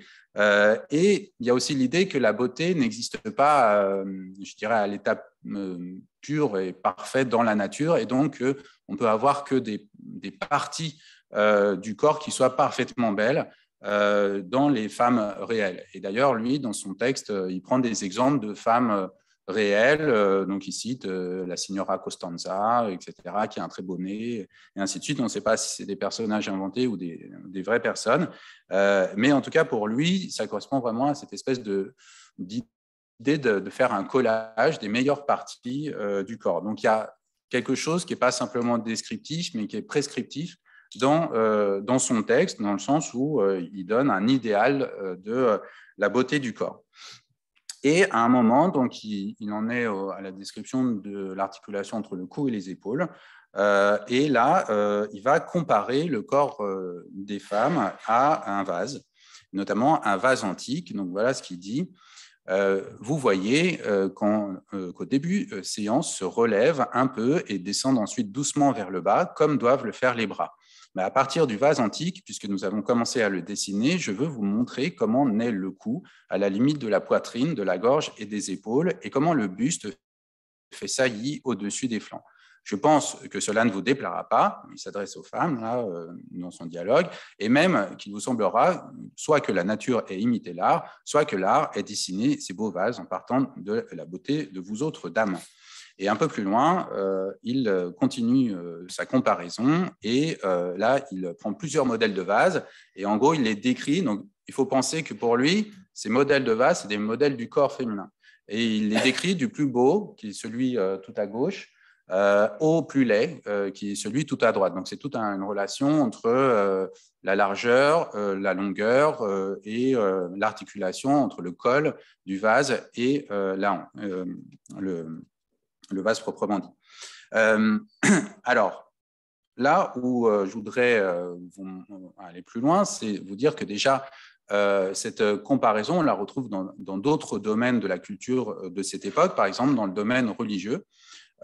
Et il y a aussi l'idée que la beauté n'existe pas, je dirais, à l'état pur et parfait dans la nature. Et donc, on peut avoir que des parties du corps qui soient parfaitement belles dans les femmes réelles. Et d'ailleurs, lui, dans son texte, il prend des exemples de femmes réelles, donc il cite la signora Costanza, etc., qui a un très beau nez, et ainsi de suite. On ne sait pas si c'est des personnages inventés ou des vraies personnes, mais en tout cas, pour lui, ça correspond vraiment à cette espèce d'idée de faire un collage des meilleures parties du corps. Donc, il y a quelque chose qui n'est pas simplement descriptif, mais qui est prescriptif dans son texte, dans le sens où il donne un idéal de la beauté du corps. Et à un moment, donc, il en est à la description de l'articulation entre le cou et les épaules. Et là, il va comparer le corps des femmes à un vase, notamment un vase antique. Donc, voilà ce qu'il dit. Vous voyez qu'au début, séance se relève un peu et descend ensuite doucement vers le bas, comme doivent le faire les bras. Mais à partir du vase antique, puisque nous avons commencé à le dessiner, je veux vous montrer comment naît le cou à la limite de la poitrine, de la gorge et des épaules, et comment le buste fait saillie au-dessus des flancs. Je pense que cela ne vous déplaira pas, il s'adresse aux femmes là, dans son dialogue, et même qu'il vous semblera soit que la nature ait imité l'art, soit que l'art ait dessiné ces beaux vases en partant de la beauté de vous autres dames. Et un peu plus loin, il continue sa comparaison et là, il prend plusieurs modèles de vases et en gros, il les décrit. Donc, il faut penser que pour lui, ces modèles de vases, c'est des modèles du corps féminin. Et il les décrit du plus beau, qui est celui tout à gauche, au plus laid, qui est celui tout à droite. Donc, c'est toute une relation entre la largeur, la longueur et l'articulation entre le col du vase et le vase proprement dit. Alors, là où je voudrais aller plus loin, c'est vous dire que déjà, cette comparaison, on la retrouve dans d'autres domaines de la culture de cette époque, par exemple dans le domaine religieux.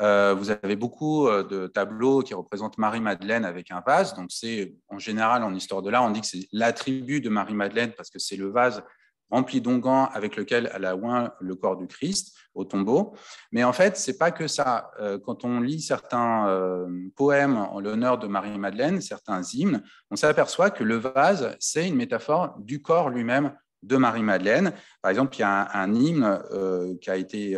Vous avez beaucoup de tableaux qui représentent Marie-Madeleine avec un vase. Donc, c'est en général, en histoire de l'art, on dit que c'est l'attribut de Marie-Madeleine parce que c'est le vase rempli d'onguents avec lequel elle a oint le corps du Christ au tombeau. Mais en fait, ce n'est pas que ça. Quand on lit certains poèmes en l'honneur de Marie-Madeleine, certains hymnes, on s'aperçoit que le vase, c'est une métaphore du corps lui-même de Marie-Madeleine. Par exemple, il y a un hymne qui a été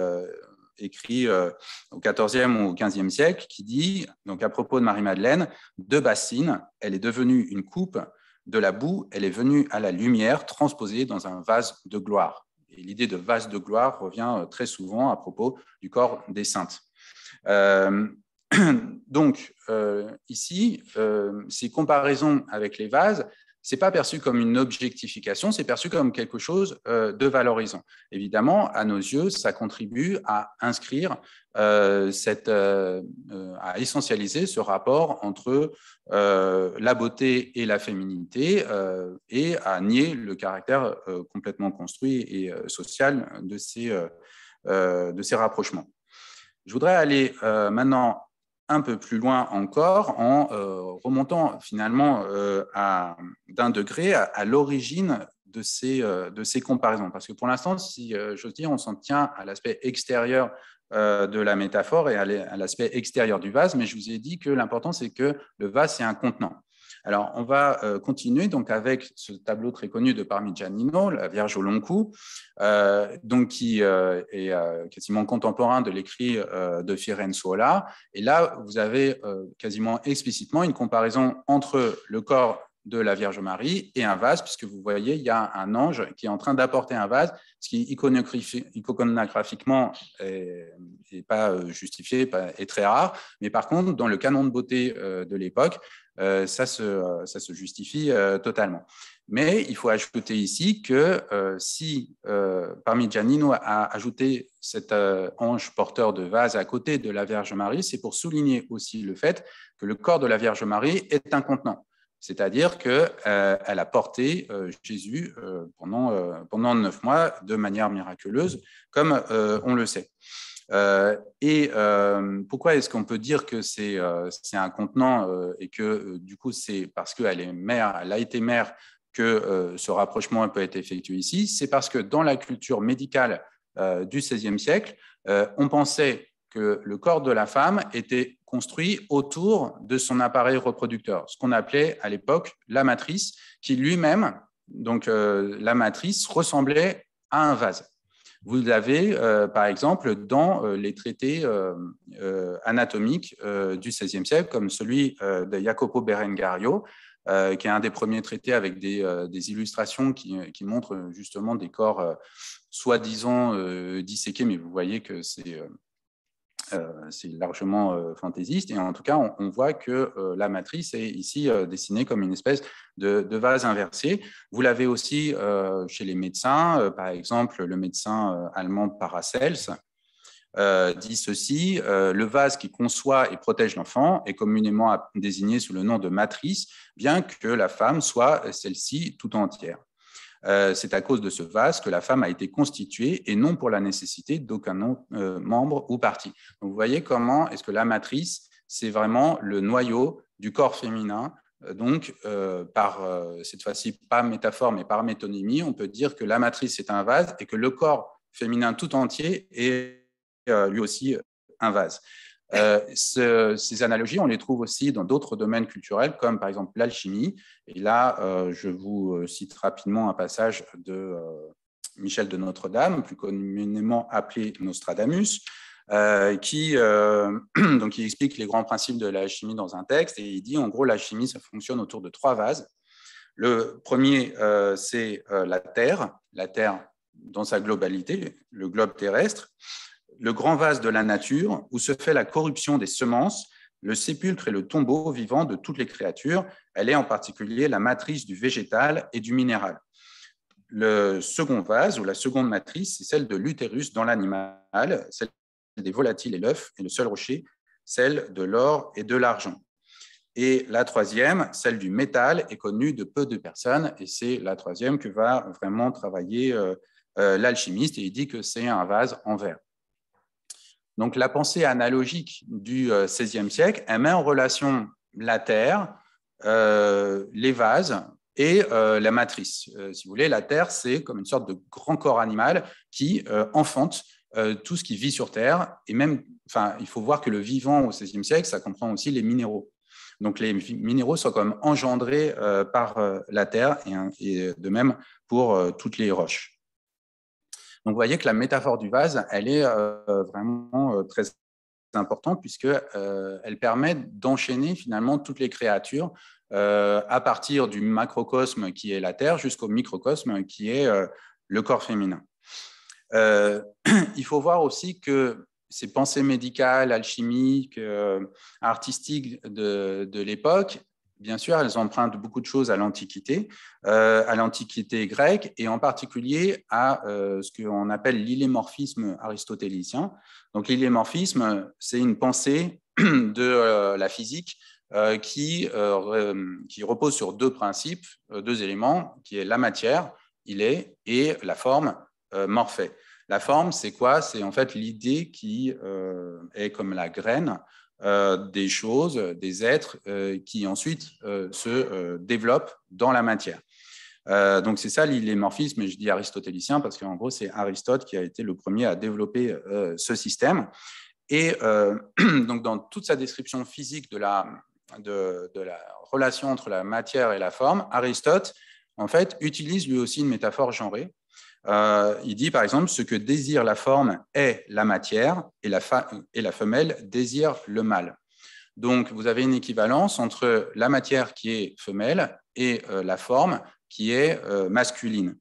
écrit au XIVe ou au XVe siècle qui dit, donc à propos de Marie-Madeleine, de bassine, elle est devenue une coupe, de la boue, elle est venue à la lumière, transposée dans un vase de gloire. Et l'idée de vase de gloire revient très souvent à propos du corps des saintes. Donc, ici, ces comparaisons avec les vases, ce n'est pas perçu comme une objectification, c'est perçu comme quelque chose de valorisant. Évidemment, à nos yeux, ça contribue à inscrire, à essentialiser ce rapport entre la beauté et la féminité et à nier le caractère complètement construit et social de ces rapprochements. Je voudrais aller maintenant un peu plus loin encore en remontant finalement d'un degré à l'origine de ces comparaisons. Parce que pour l'instant, si j'ose dire, on s'en tient à l'aspect extérieur de la métaphore et à l'aspect extérieur du vase, mais je vous ai dit que l'important, c'est que le vase, c'est un contenant. Alors, on va continuer donc avec ce tableau très connu de Parmigianino, la Vierge au long cou, donc qui est quasiment contemporain de l'écrit de Firenzuola. Et là, vous avez quasiment explicitement une comparaison entre le corps de la Vierge Marie et un vase, puisque vous voyez, il y a un ange qui est en train d'apporter un vase, ce qui iconographiquement n'est pas justifié, est très rare, mais par contre, dans le canon de beauté de l'époque, ça se justifie totalement. Mais il faut ajouter ici que si Parmigianino a ajouté cet ange porteur de vase à côté de la Vierge Marie, c'est pour souligner aussi le fait que le corps de la Vierge Marie est un contenant. C'est-à-dire qu'elle a porté Jésus pendant 9 mois de manière miraculeuse, comme on le sait. Pourquoi est-ce qu'on peut dire que c'est un contenant et que du coup c'est parce qu'elle est mère, elle a été mère que ce rapprochement peut être effectué ici? C'est parce que dans la culture médicale du XVIe siècle, on pensait que le corps de la femme était construit autour de son appareil reproducteur, ce qu'on appelait à l'époque la matrice, qui lui-même, donc la matrice, ressemblait à un vase. Vous l'avez, par exemple, dans les traités anatomiques du XVIe siècle, comme celui de Jacopo Berengario, qui est un des premiers traités avec des illustrations qui montrent justement des corps soi-disant disséqués, mais vous voyez que c'est largement fantaisiste. Et en tout cas, on voit que la matrice est ici dessinée comme une espèce de vase inversé. Vous l'avez aussi chez les médecins. Par exemple, le médecin allemand Paracels dit ceci: le vase qui conçoit et protège l'enfant est communément désigné sous le nom de matrice, bien que la femme soit celle-ci tout entière. C'est à cause de ce vase que la femme a été constituée et non pour la nécessité d'aucun membre ou partie. Donc, vous voyez comment est-ce que la matrice, c'est vraiment le noyau du corps féminin. Donc, par cette fois-ci, pas métaphore, mais par métonymie, on peut dire que la matrice est un vase et que le corps féminin tout entier est lui aussi un vase. Ces analogies, on les trouve aussi dans d'autres domaines culturels, comme par exemple l'alchimie. Et là, je vous cite rapidement un passage de Michel de Notre-Dame, plus communément appelé Nostradamus, qui explique les grands principes de l'alchimie dans un texte. Et il dit, en gros, l'alchimie, ça fonctionne autour de 3 vases. Le premier, c'est la Terre dans sa globalité, le globe terrestre. Le grand vase de la nature, où se fait la corruption des semences, le sépulcre et le tombeau vivant de toutes les créatures. Elle est en particulier la matrice du végétal et du minéral. Le second vase, ou la seconde matrice, c'est celle de l'utérus dans l'animal, celle des volatiles et l'œuf, et le seul rocher, celle de l'or et de l'argent. Et la troisième, celle du métal, est connue de peu de personnes, et c'est la troisième que va vraiment travailler l'alchimiste, et il dit que c'est un vase en verre. Donc, la pensée analogique du XVIe siècle, elle met en relation la Terre, les vases et la matrice. Si vous voulez, la Terre, c'est comme une sorte de grand corps animal qui enfante tout ce qui vit sur Terre. Et même, enfin, il faut voir que le vivant au XVIe siècle, ça comprend aussi les minéraux. Donc, les minéraux sont quand même engendrés par la Terre et de même pour toutes les roches. Donc, vous voyez que la métaphore du vase, elle est vraiment très importante puisqu'elle permet d'enchaîner finalement toutes les créatures à partir du macrocosme qui est la Terre jusqu'au microcosme qui est le corps féminin. Il faut voir aussi que ces pensées médicales, alchimiques, artistiques de l'époque, bien sûr, elles empruntent beaucoup de choses à l'Antiquité grecque et en particulier à ce qu'on appelle l'illémorphisme aristotélicien. Donc, l'illémorphisme, c'est une pensée de la physique qui repose sur deux principes, deux éléments, qui est la matière, ilé, et la forme, morphée. La forme, c'est quoi? C'est en fait l'idée qui est comme la graine des choses, des êtres qui ensuite se développent dans la matière. Donc, c'est ça l'illémorphisme, et je dis aristotélicien parce qu'en gros, c'est Aristote qui a été le premier à développer ce système. Et donc, dans toute sa description physique de la relation entre la matière et la forme, Aristote, en fait, utilise lui aussi une métaphore genrée. Il dit, par exemple, ce que désire la forme est la matière et la femelle désire le mâle. Donc, vous avez une équivalence entre la matière qui est femelle et la forme qui est masculine.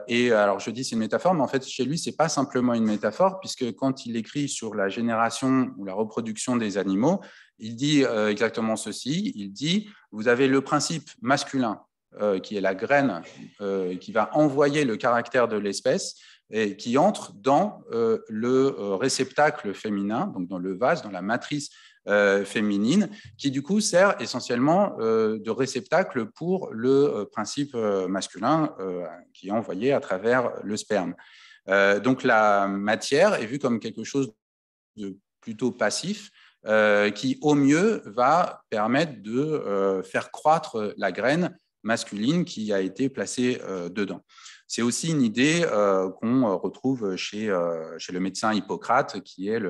Et alors, je dis c'est une métaphore, mais en fait, chez lui, ce n'est pas simplement une métaphore, puisque quand il écrit sur la génération ou la reproduction des animaux, il dit exactement ceci. Il dit, vous avez le principe masculin, qui est la graine qui va envoyer le caractère de l'espèce et qui entre dans le réceptacle féminin, donc dans le vase, dans la matrice féminine, qui du coup sert essentiellement de réceptacle pour le principe masculin qui est envoyé à travers le sperme. Donc la matière est vue comme quelque chose de plutôt passif, qui au mieux va permettre de faire croître la graine masculine qui a été placée dedans. C'est aussi une idée qu'on retrouve chez le médecin Hippocrate, qui est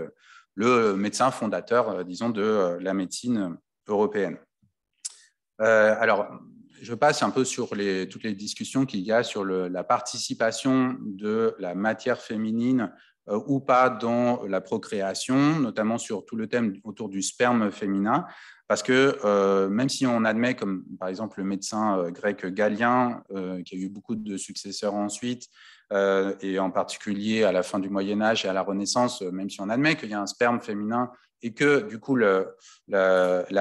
le médecin fondateur, disons, de la médecine européenne. Alors, je passe un peu sur toutes les discussions qu'il y a sur la participation de la matière féminine ou pas dans la procréation, notamment sur tout le thème autour du sperme féminin, parce que même si on admet, comme par exemple le médecin grec Galien, qui a eu beaucoup de successeurs ensuite, et en particulier à la fin du Moyen-Âge et à la Renaissance, même si on admet qu'il y a un sperme féminin et que du coup la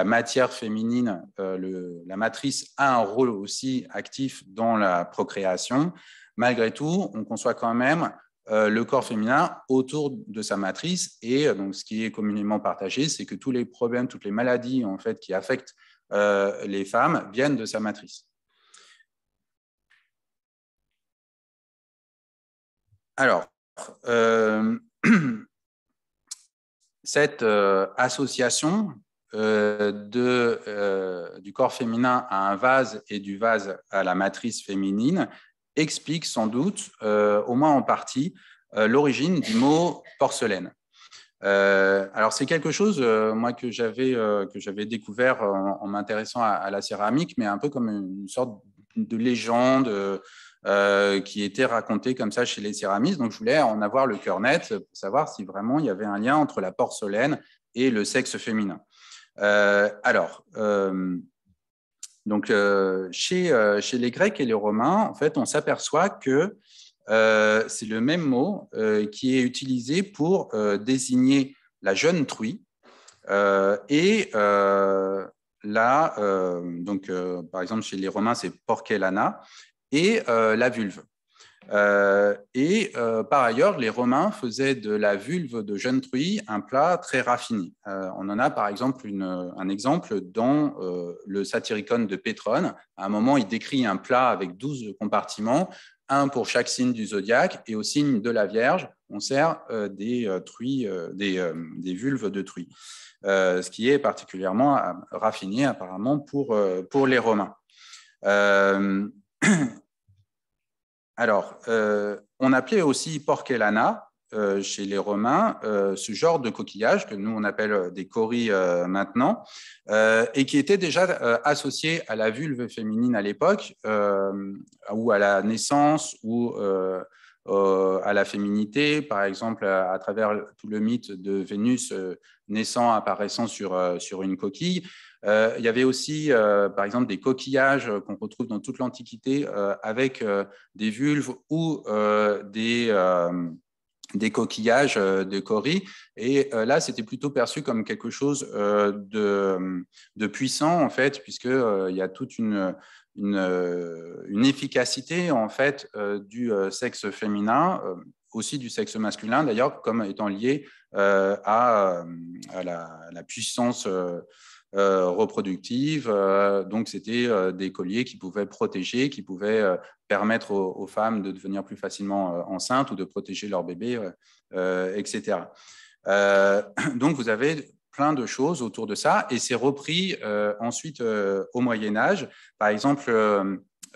matière féminine, la matrice a un rôle aussi actif dans la procréation, malgré tout, on conçoit quand même le corps féminin autour de sa matrice. Et donc, ce qui est communément partagé, c'est que tous les problèmes, toutes les maladies en fait, qui affectent les femmes viennent de sa matrice. Alors, cette association du corps féminin à un vase et du vase à la matrice féminine explique sans doute, au moins en partie, l'origine du mot porcelaine. Alors, c'est quelque chose, moi, que j'avais découvert en m'intéressant à la céramique, mais un peu comme une sorte de légende qui était racontée comme ça chez les céramistes. Donc, je voulais en avoir le cœur net pour savoir si vraiment il y avait un lien entre la porcelaine et le sexe féminin. Donc, chez les Grecs et les Romains, en fait, on s'aperçoit que c'est le même mot qui est utilisé pour désigner la jeune truie et par exemple, chez les Romains, c'est porcellana et la vulve. Par ailleurs, les Romains faisaient de la vulve de jeune truie un plat très raffiné. On en a par exemple un exemple dans le Satyricon de Pétrone. À un moment, il décrit un plat avec 12 compartiments un pour chaque signe du zodiaque, et au signe de la Vierge, on sert des vulves de truie, ce qui est particulièrement raffiné apparemment pour les Romains. Alors, on appelait aussi porcellana chez les Romains ce genre de coquillage que nous on appelle des coris maintenant, et qui était déjà associé à la vulve féminine à l'époque, ou à la naissance, ou à la féminité, par exemple à travers tout le mythe de Vénus naissant, apparaissant sur une coquille. Il y avait aussi, par exemple, des coquillages qu'on retrouve dans toute l'Antiquité avec des vulves ou des coquillages de coris. Et là, c'était plutôt perçu comme quelque chose de puissant, en fait, puisqu'il y a toute une efficacité, en fait, du sexe féminin, aussi du sexe masculin, d'ailleurs, comme étant lié à la puissance reproductive. Donc, c'était des colliers qui pouvaient protéger, qui pouvaient permettre aux femmes de devenir plus facilement enceintes ou de protéger leur bébé, etc. Donc, vous avez plein de choses autour de ça, et c'est repris ensuite au Moyen-Âge. Par exemple,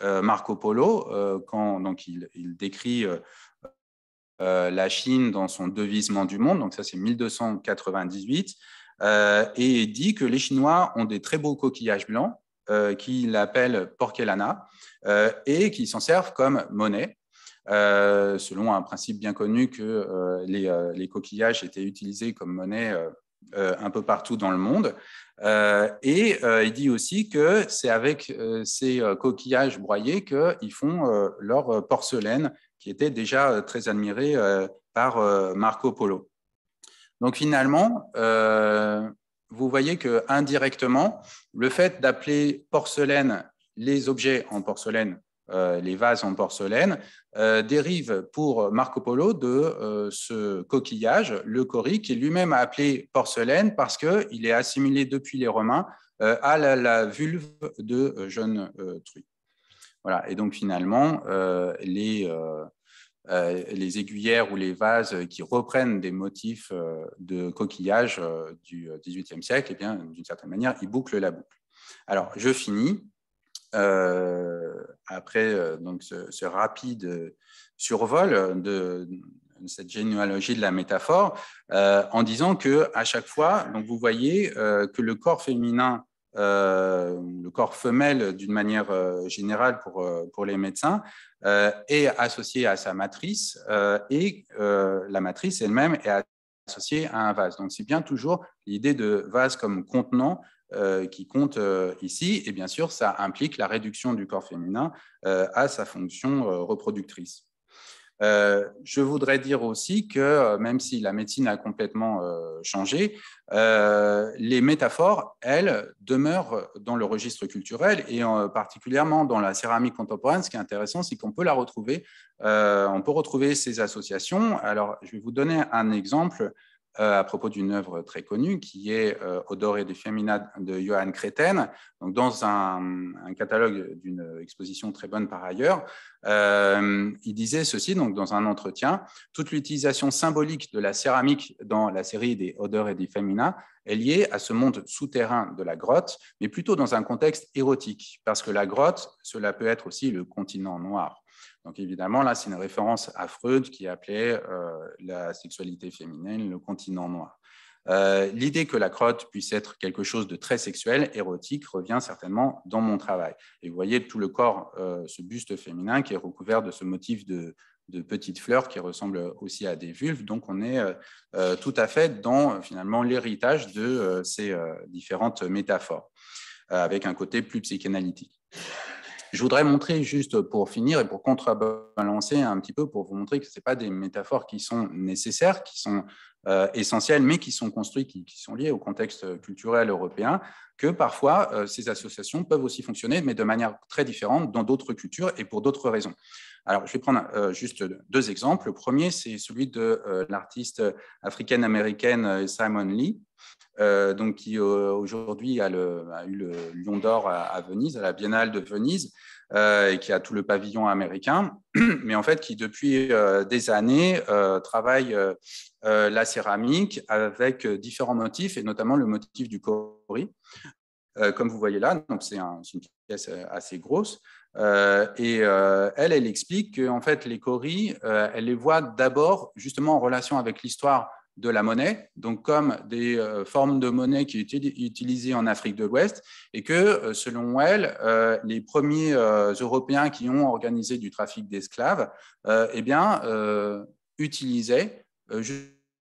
Marco Polo, quand donc, il décrit la Chine dans son devisement du monde, donc ça c'est 1298, et dit que les Chinois ont des très beaux coquillages blancs qu'il appelle porcellana et qui s'en servent comme monnaie, selon un principe bien connu que les coquillages étaient utilisés comme monnaie un peu partout dans le monde. Et il dit aussi que c'est avec ces coquillages broyés qu'ils font leur porcelaine, qui était déjà très admirée par Marco Polo. Donc finalement, vous voyez que indirectement, le fait d'appeler porcelaine les objets en porcelaine, les vases en porcelaine, dérive pour Marco Polo de ce coquillage, le cori, qui lui-même a appelé porcelaine parce qu'il est assimilé depuis les Romains à la vulve de jeune truie. Voilà. Et donc finalement, les aiguillères ou les vases qui reprennent des motifs de coquillage du XVIIIe siècle, eh bien, d'une certaine manière, ils bouclent la boucle. Alors, je finis. Après donc ce rapide survol de cette généalogie de la métaphore, en disant qu'à chaque fois, donc vous voyez que le corps féminin, le corps femelle d'une manière générale pour les médecins, est associé à sa matrice, et la matrice elle-même est associée à un vase. Donc c'est bien toujours l'idée de vase comme contenant qui compte ici, et bien sûr ça implique la réduction du corps féminin à sa fonction reproductrice. Je voudrais dire aussi que même si la médecine a complètement changé, les métaphores, elles, demeurent dans le registre culturel, et particulièrement dans la céramique contemporaine. Ce qui est intéressant, c'est qu'on peut la retrouver, on peut retrouver ces associations. Alors, je vais vous donner un exemple à propos d'une œuvre très connue qui est Odore et Femina de Johann Créten. Donc, dans un catalogue d'une exposition très bonne par ailleurs, il disait ceci, donc dans un entretien: toute l'utilisation symbolique de la céramique dans la série des Odore et Femina est liée à ce monde souterrain de la grotte, mais plutôt dans un contexte érotique, parce que la grotte, cela peut être aussi le continent noir. Donc évidemment, là, c'est une référence à Freud qui appelait la sexualité féminine le continent noir. L'idée que la grotte puisse être quelque chose de très sexuel, érotique, revient certainement dans mon travail. Et vous voyez tout le corps, ce buste féminin qui est recouvert de ce motif de petites fleurs qui ressemblent aussi à des vulves. Donc on est tout à fait dans finalement l'héritage de ces différentes métaphores, avec un côté plus psychanalytique. Je voudrais montrer, juste pour finir et pour contrebalancer un petit peu, pour vous montrer que ce n'est pas des métaphores qui sont nécessaires, qui sont essentielles, mais qui sont construites, qui sont liées au contexte culturel européen, que parfois ces associations peuvent aussi fonctionner, mais de manière très différente dans d'autres cultures et pour d'autres raisons. Alors, je vais prendre juste deux exemples. Le premier, c'est celui de l'artiste africaine-américaine Simon Lee, donc qui aujourd'hui a eu le Lion d'Or à Venise, à la Biennale de Venise. qui a tout le pavillon américain, mais en fait qui depuis des années travaille la céramique avec différents motifs, et notamment le motif du kauri. Comme vous voyez là, donc c'est une pièce assez grosse. Elle explique que en fait, les kauris, elle les voit d'abord justement en relation avec l'histoire de la monnaie, donc comme des formes de monnaie qui étaient utilisées en Afrique de l'Ouest, et que selon elle, les premiers Européens qui ont organisé du trafic d'esclaves, utilisaient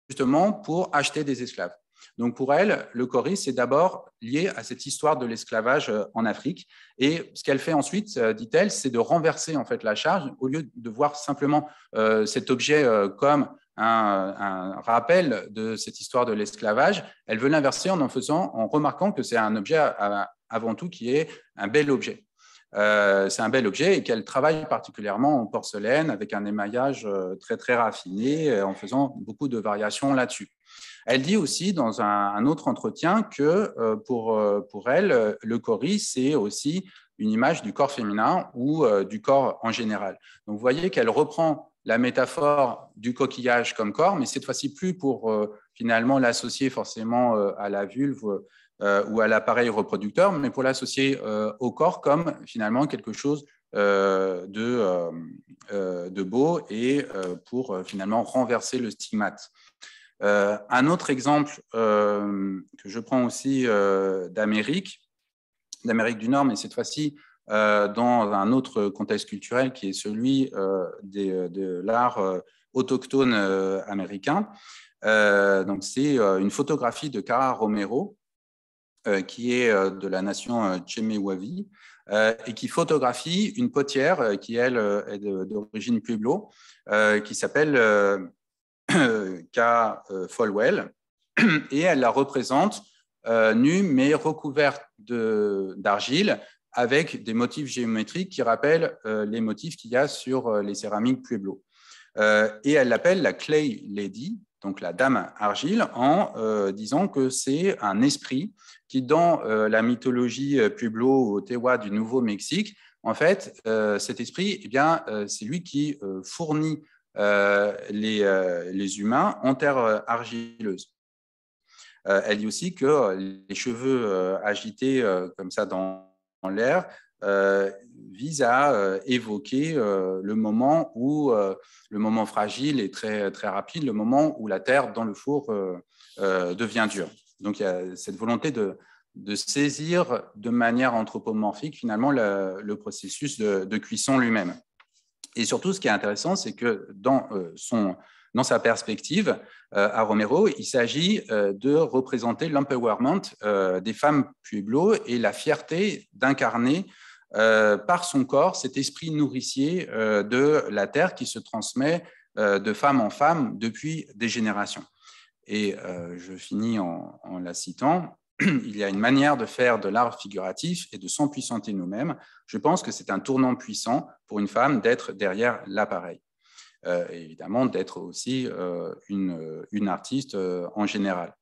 justement pour acheter des esclaves. Donc pour elle, le kauri, c'est d'abord lié à cette histoire de l'esclavage en Afrique. Et ce qu'elle fait ensuite, dit-elle, c'est de renverser en fait la charge. Au lieu de voir simplement cet objet comme un rappel de cette histoire de l'esclavage, elle veut l'inverser en remarquant que c'est un objet avant tout qui est un bel objet. C'est un bel objet et qu'elle travaille particulièrement en porcelaine avec un émaillage très, très raffiné en faisant beaucoup de variations là-dessus. Elle dit aussi dans un autre entretien que pour elle, le kauri, c'est aussi une image du corps féminin ou du corps en général. Donc, vous voyez qu'elle reprend la métaphore du coquillage comme corps, mais cette fois-ci plus pour finalement l'associer forcément à la vulve ou à l'appareil reproducteur, mais pour l'associer au corps comme finalement quelque chose de beau et pour finalement renverser le stigmate. Un autre exemple que je prends aussi d'Amérique du Nord, mais cette fois-ci dans un autre contexte culturel qui est celui de l'art autochtone américain. Donc c'est une photographie de Cara Romero, qui est de la nation Chemehuevi, et qui photographie une potière qui, elle, est d'origine Pueblo, qui s'appelle Ka Folwell, et elle la représente nue mais recouverte d'argile avec des motifs géométriques qui rappellent les motifs qu'il y a sur les céramiques Pueblo. Et elle l'appelle la Clay Lady, donc la dame argile, en disant que c'est un esprit qui, dans la mythologie Pueblo ou Tewa du Nouveau-Mexique, en fait, cet esprit, eh bien, c'est lui qui fournit les humains en terre argileuse. Elle dit aussi que les cheveux agités comme ça dans l'air visent à évoquer le moment où le moment fragile et très, très rapide, le moment où la terre dans le four devient dure. Donc il y a cette volonté de saisir de manière anthropomorphique finalement le processus de cuisson lui-même. Et surtout, ce qui est intéressant, c'est que dans sa perspective, à Romero, il s'agit de représenter l'empowerment des femmes pueblo et la fierté d'incarner par son corps cet esprit nourricier de la terre qui se transmet de femme en femme depuis des générations. Et je finis en la citant. Il y a une manière de faire de l'art figuratif et de s'empuissanter nous-mêmes. Je pense que c'est un tournant puissant pour une femme d'être derrière l'appareil. Et évidemment, d'être aussi une artiste en général.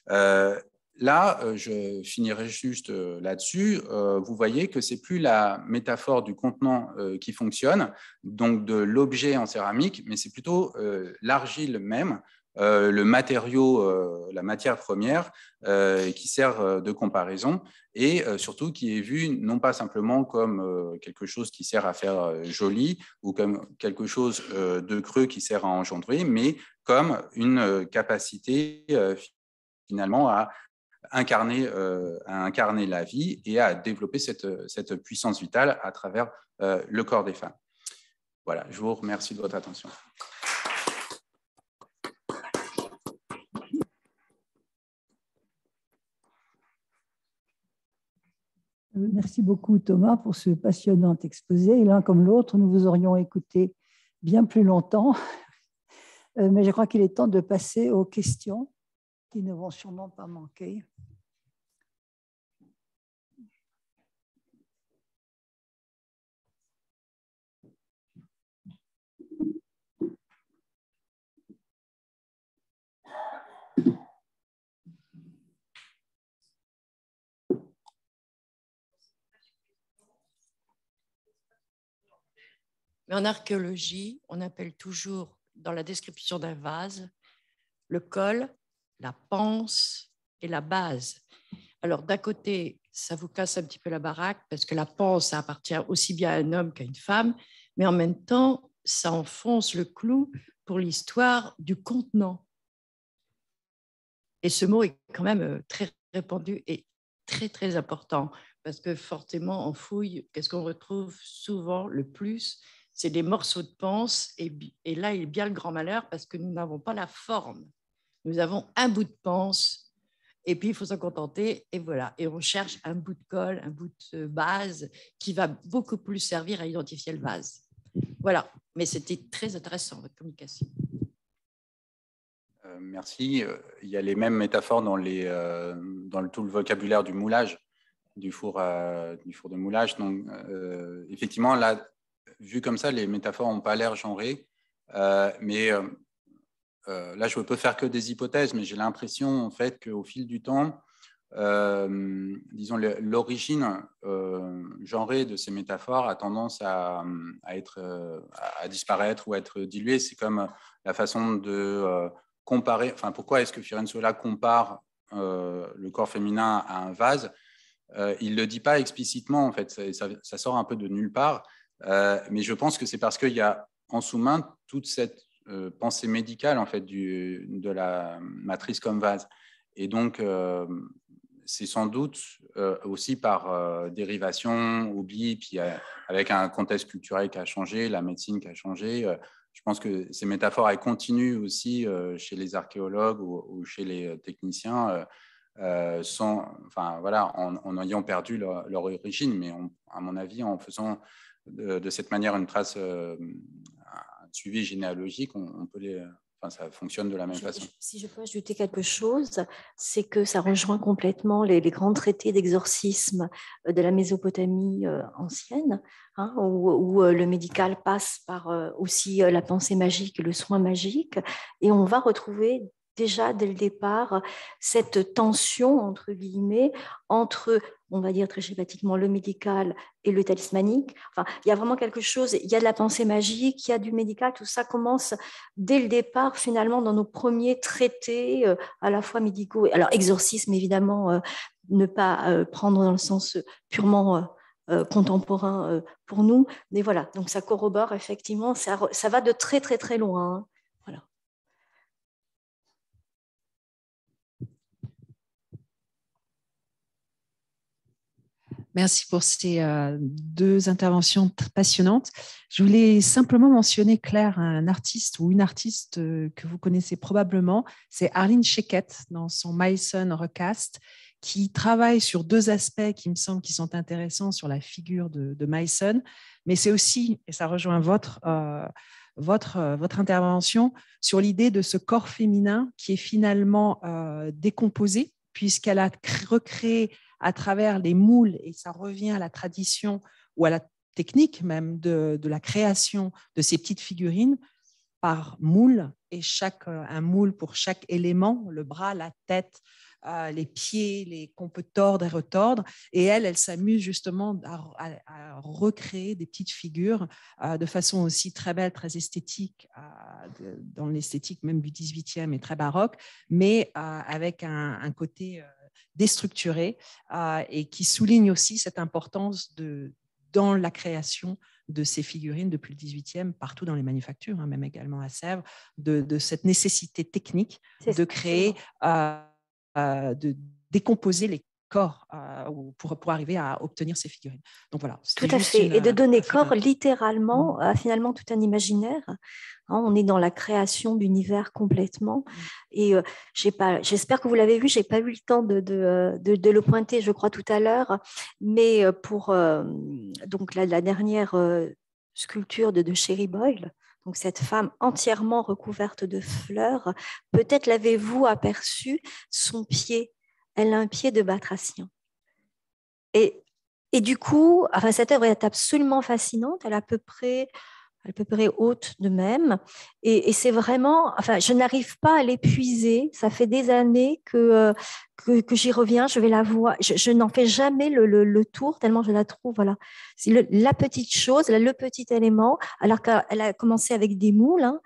Là, je finirai juste là-dessus. Vous voyez que c'est plus la métaphore du contenant qui fonctionne, donc de l'objet en céramique, mais c'est plutôt l'argile même, le matériau, la matière première qui sert de comparaison et surtout qui est vu non pas simplement comme quelque chose qui sert à faire joli ou comme quelque chose de creux qui sert à engendrer, mais comme une capacité finalement à incarner la vie et à développer cette puissance vitale à travers le corps des femmes. Voilà, je vous remercie de votre attention. Merci beaucoup Thomas pour ce passionnant exposé. L'un comme l'autre, nous vous aurions écouté bien plus longtemps, mais je crois qu'il est temps de passer aux questions qui ne vont sûrement pas manquer. Mais en archéologie, on appelle toujours, dans la description d'un vase, le col, la panse et la base. Alors, d'un côté, ça vous casse un petit peu la baraque parce que la panse, ça appartient aussi bien à un homme qu'à une femme, mais en même temps, ça enfonce le clou pour l'histoire du contenant. Et ce mot est quand même très répandu et très, très important parce que forcément, en fouille, qu'est-ce qu'on retrouve souvent le plus? C'est des morceaux de panse et là, il est bien le grand malheur parce que nous n'avons pas la forme. Nous avons un bout de panse et puis il faut s'en contenter et voilà. Et on cherche un bout de colle, un bout de base qui va beaucoup plus servir à identifier le vase. Voilà, mais c'était très intéressant, votre communication. Merci. Il y a les mêmes métaphores dans tout le vocabulaire du moulage, du four de moulage. Donc, effectivement, là, vu comme ça, les métaphores n'ont pas l'air genrées, mais là, je ne peux faire que des hypothèses, mais j'ai l'impression en fait qu'au fil du temps, disons, l'origine genrée de ces métaphores a tendance à disparaître ou à être diluée. C'est comme la façon de comparer. Enfin, pourquoi est-ce que Firenzuola compare le corps féminin à un vase? Il ne le dit pas explicitement, en fait, ça sort un peu de nulle part, mais je pense que c'est parce qu'il y a en sous-main toute cette pensée médicale en fait, de la matrice comme vase. Et donc, c'est sans doute aussi par dérivation, oubli, puis avec un contexte culturel qui a changé, la médecine qui a changé. Je pense que ces métaphores, elles continuent aussi chez les archéologues ou chez les techniciens, en ayant perdu leur origine, mais à mon avis, en faisant de cette manière une trace, un suivi généalogique, on peut ça fonctionne de la même façon. Si je peux ajouter quelque chose, c'est que ça rejoint complètement les grands traités d'exorcisme de la Mésopotamie ancienne, hein, où le médical passe par aussi la pensée magique et le soin magique, et on va retrouver déjà dès le départ cette tension, entre guillemets, entre, on va dire très schématiquement, le médical et le talismanique. Enfin, il y a vraiment quelque chose, il y a de la pensée magique, il y a du médical, tout ça commence dès le départ, finalement, dans nos premiers traités, à la fois médicaux. Alors, exorcisme, évidemment, ne pas prendre dans le sens purement contemporain pour nous, mais voilà, donc ça corrobore effectivement, ça va de très, très, très loin. Hein. Voilà. Merci pour ces deux interventions passionnantes. Je voulais simplement mentionner, Claire, un artiste ou une artiste que vous connaissez probablement. C'est Arlene Chequette dans son Meissen Recast, qui travaille sur deux aspects qui me semblent qui sont intéressants sur la figure de Meissen. Mais c'est aussi, et ça rejoint votre intervention, sur l'idée de ce corps féminin qui est finalement décomposé, puisqu'elle a recréé à travers les moules, et ça revient à la tradition ou à la technique même de la création de ces petites figurines par moule, et un moule pour chaque élément, le bras, la tête, les pieds qu'on peut tordre et retordre. Et elle s'amuse justement à recréer des petites figures de façon aussi très belle, très esthétique, dans l'esthétique même du 18e et très baroque, mais avec un côté déstructuré et qui souligne aussi cette importance dans la création de ces figurines depuis le 18e, partout dans les manufactures, hein, même également à Sèvres, de cette nécessité technique de créer, de décomposer les corps pour arriver à obtenir ces figurines. Donc voilà. Tout à fait. Et de donner corps littéralement à finalement tout un imaginaire. Hein, on est dans la création d'univers complètement. Et j'espère que vous l'avez vu, je n'ai pas eu le temps de le pointer, je crois, tout à l'heure. Mais pour donc la dernière sculpture de Cherry Boyle, donc cette femme entièrement recouverte de fleurs, peut-être l'avez-vous aperçu, son pied. Elle a un pied de batracien. Et du coup, enfin, cette œuvre est absolument fascinante. Elle a à peu près à peu près haute de même. Et c'est vraiment, enfin, je n'arrive pas à l'épuiser. Ça fait des années que j'y reviens, je vais la voir. Je n'en fais jamais le tour, tellement je la trouve, voilà. C'est la petite chose, le petit élément, alors qu'elle a commencé avec des moules. Hein.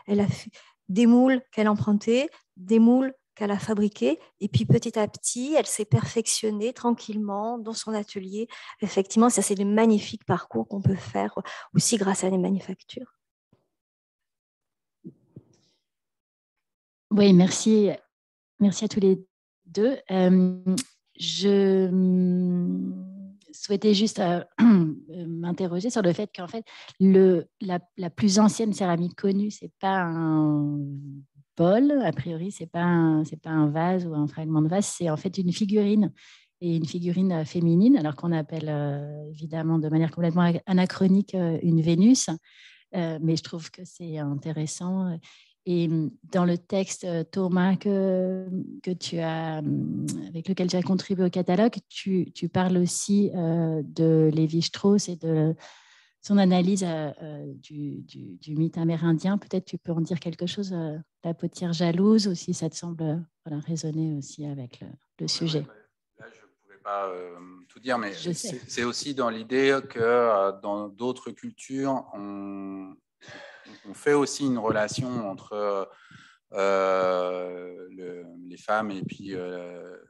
Elle a fait des moules qu'elle empruntait, des moules qu'elle a fabriqués, et puis petit à petit, elle s'est perfectionnée tranquillement dans son atelier. Effectivement, ça, c'est le magnifique parcours qu'on peut faire aussi grâce à les manufactures. Oui, merci. Merci à tous les deux. Je souhaitais juste m'interroger sur le fait qu'en fait, la plus ancienne céramique connue, ce n'est pas un bol, a priori, ce n'est pas un vase ou un fragment de vase, c'est en fait une figurine, et une figurine féminine, alors qu'on appelle évidemment de manière complètement anachronique une Vénus, mais je trouve que c'est intéressant. Et dans le texte, Thomas, que tu as, avec lequel tu as contribué au catalogue, tu parles aussi de Lévi-Strauss et de son analyse du mythe amérindien. Peut-être tu peux en dire quelque chose, la potière jalouse, ou si ça te semble résonner aussi avec le sujet. Là, je ne pouvais pas tout dire, mais c'est aussi dans l'idée que dans d'autres cultures, on fait aussi une relation entre les femmes et puis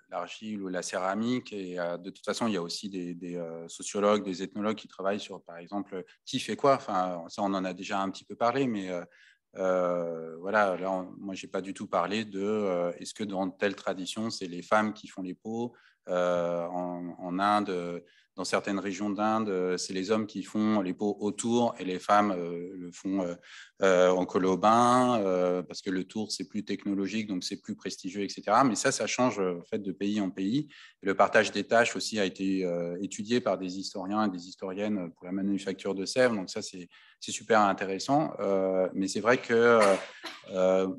l'argile ou la céramique. Et de toute façon, il y a aussi des sociologues, des ethnologues qui travaillent sur, par exemple, qui fait quoi. Enfin, ça, on en a déjà un petit peu parlé, mais voilà, là, moi, je n'ai pas du tout parlé de est-ce que dans telle tradition, c'est les femmes qui font les pots en Inde. Dans certaines régions d'Inde, c'est les hommes qui font les pots autour et les femmes le font en colobin parce que le tour, c'est plus technologique, donc c'est plus prestigieux, etc. Mais ça change en fait de pays en pays. Et le partage des tâches aussi a été étudié par des historiens et des historiennes pour la manufacture de Sèvres. Donc ça, c'est super intéressant. Mais c'est vrai que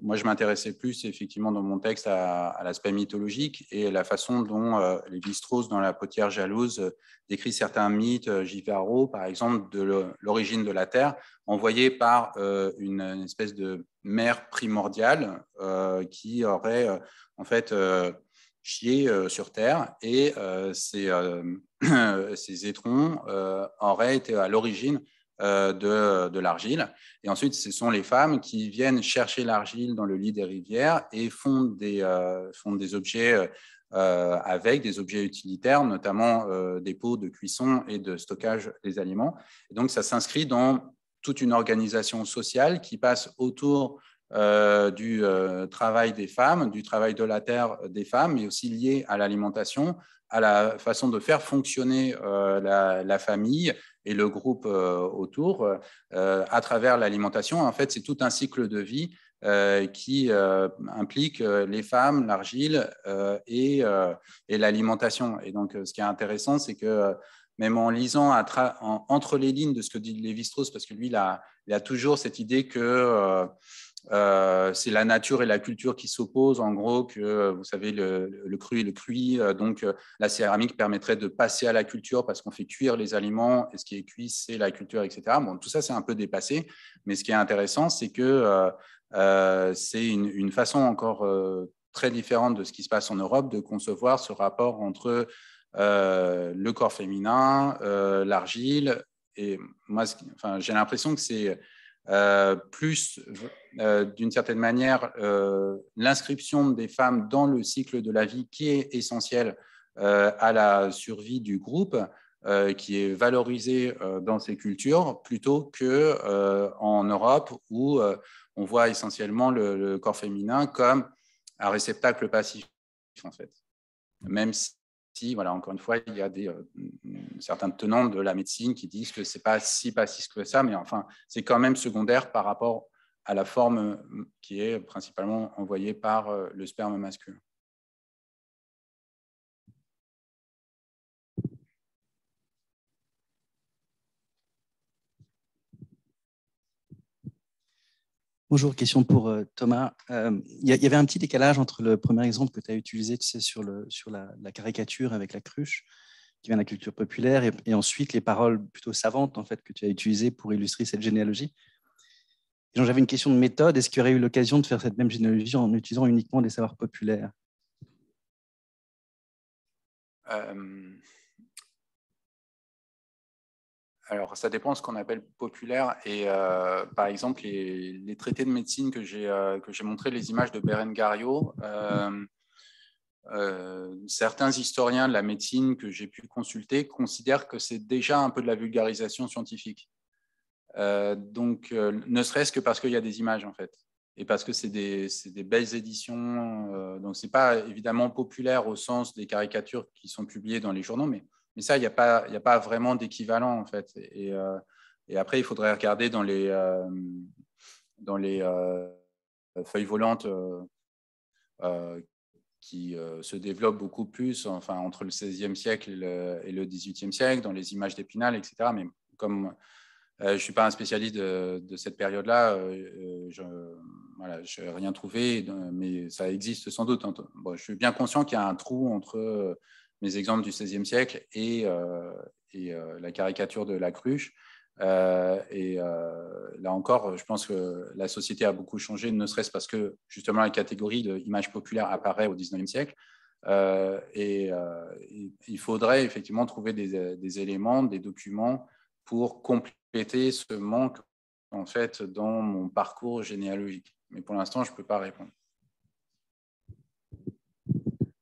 moi, je m'intéressais plus effectivement dans mon texte à l'aspect mythologique et la façon dont Lévi-Strauss, dans La potière jalouse, décrit certains mythes Givaro, par exemple, de l'origine de la Terre, envoyée par une espèce de mère primordiale qui aurait en fait chié sur Terre, et ces étrons auraient été à l'origine de l'argile. Et ensuite, ce sont les femmes qui viennent chercher l'argile dans le lit des rivières et font des objets avec des objets utilitaires, notamment des pots de cuisson et de stockage des aliments. Et donc, ça s'inscrit dans toute une organisation sociale qui passe autour du travail des femmes, du travail de la terre des femmes, mais aussi lié à l'alimentation, à la façon de faire fonctionner la famille et le groupe autour à travers l'alimentation. En fait, c'est tout un cycle de vie qui implique les femmes, l'argile et l'alimentation. Et donc, ce qui est intéressant, c'est que même en lisant entre les lignes de ce que dit Lévi-Strauss, parce que lui, il a toujours cette idée que c'est la nature et la culture qui s'opposent, en gros, que vous savez, le cru et le cuit, donc la céramique permettrait de passer à la culture parce qu'on fait cuire les aliments, et ce qui est cuit, c'est la culture, etc. Bon, tout ça, c'est un peu dépassé, mais ce qui est intéressant, c'est que c'est une façon encore très différente de ce qui se passe en Europe de concevoir ce rapport entre le corps féminin, l'argile, et moi, j'ai l'impression que c'est plus, d'une certaine manière, l'inscription des femmes dans le cycle de la vie qui est essentiel à la survie du groupe, qui est valorisé dans ces cultures, plutôt qu'en Europe où on voit essentiellement le corps féminin comme un réceptacle passif, en fait. Même si, voilà, encore une fois, il y a certains tenants de la médecine qui disent que ce n'est pas si passif que ça, mais enfin, c'est quand même secondaire par rapport à la forme qui est principalement envoyée par le sperme masculin. Bonjour, question pour Thomas. Il y avait un petit décalage entre le premier exemple que tu as utilisé, tu sais, sur la caricature avec la cruche, qui vient de la culture populaire, et ensuite les paroles plutôt savantes en fait, que tu as utilisées pour illustrer cette généalogie. Et j'avais une question de méthode. Est-ce qu'il y aurait eu l'occasion de faire cette même généalogie en utilisant uniquement des savoirs populaires? Alors, ça dépend de ce qu'on appelle populaire. Et par exemple, les traités de médecine que j'ai montré, les images de Berengario, certains historiens de la médecine que j'ai pu consulter considèrent que c'est déjà un peu de la vulgarisation scientifique. Donc, ne serait-ce que parce qu'il y a des images, en fait, et parce que c'est des belles éditions. Donc, ce n'est pas évidemment populaire au sens des caricatures qui sont publiées dans les journaux, mais ça, il n'y a pas vraiment d'équivalent, en fait. Et après, il faudrait regarder dans les feuilles volantes qui se développent beaucoup plus, enfin, entre le XVIe siècle et le XVIIIe siècle, dans les images d'Épinal, etc. Mais comme je ne suis pas un spécialiste de cette période-là, je n'ai rien trouvé, mais ça existe sans doute. Bon, je suis bien conscient qu'il y a un trou entre mes exemples du XVIe siècle et la caricature de la cruche. Là encore, je pense que la société a beaucoup changé, ne serait-ce parce que justement la catégorie de image populaire apparaît au XIXe siècle. Il faudrait effectivement trouver des éléments, des documents pour compléter ce manque en fait dans mon parcours généalogique. Mais pour l'instant, je ne peux pas répondre.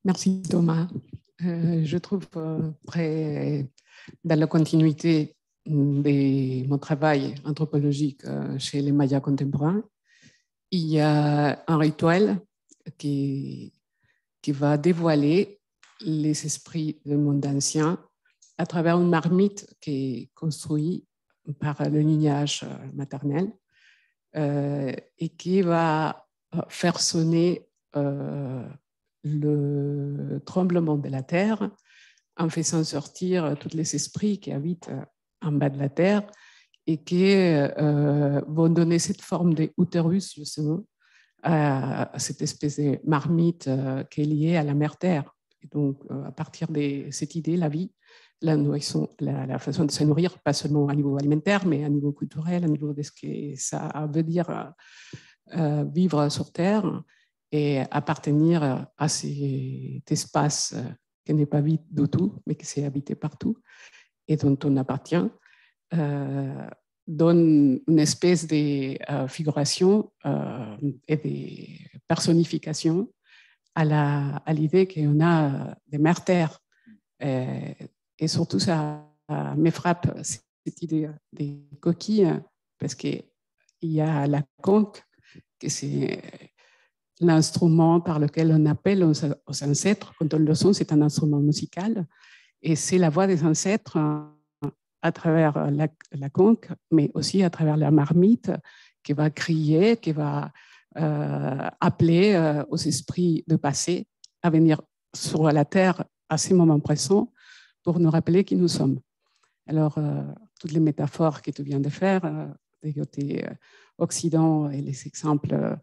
Merci Thomas. Je trouve très dans la continuité de mon travail anthropologique chez les Mayas contemporains. Il y a un rituel qui va dévoiler les esprits du monde ancien à travers une marmite qui est construite par le lignage maternel et qui va faire sonner le tremblement de la terre en faisant sortir tous les esprits qui habitent en bas de la terre et qui vont donner cette forme d'utérus justement à cette espèce de marmite qui est liée à la mère-terre. Et donc, à partir de cette idée, la vie, la nourrisson, la façon de se nourrir, pas seulement à niveau alimentaire, mais à niveau culturel, à niveau de ce que ça veut dire vivre sur Terre et appartenir à cet espace qui n'est pas vide du tout, mais qui s'est habité partout et dont on appartient, donne une espèce de figuration et de personnification à l'idée qu'on a des mères-terres. Et surtout, ça me frappe cette idée des coquilles, parce qu'il y a la conque, que c'est l'instrument par lequel on appelle aux ancêtres. Quand on le sent, c'est un instrument musical. Et c'est la voix des ancêtres à travers la conque, mais aussi à travers la marmite qui va crier, qui va appeler aux esprits de passé à venir sur la terre à ces moments présents pour nous rappeler qui nous sommes. Alors, toutes les métaphores que tu viens de faire, des côtés Occident et les exemples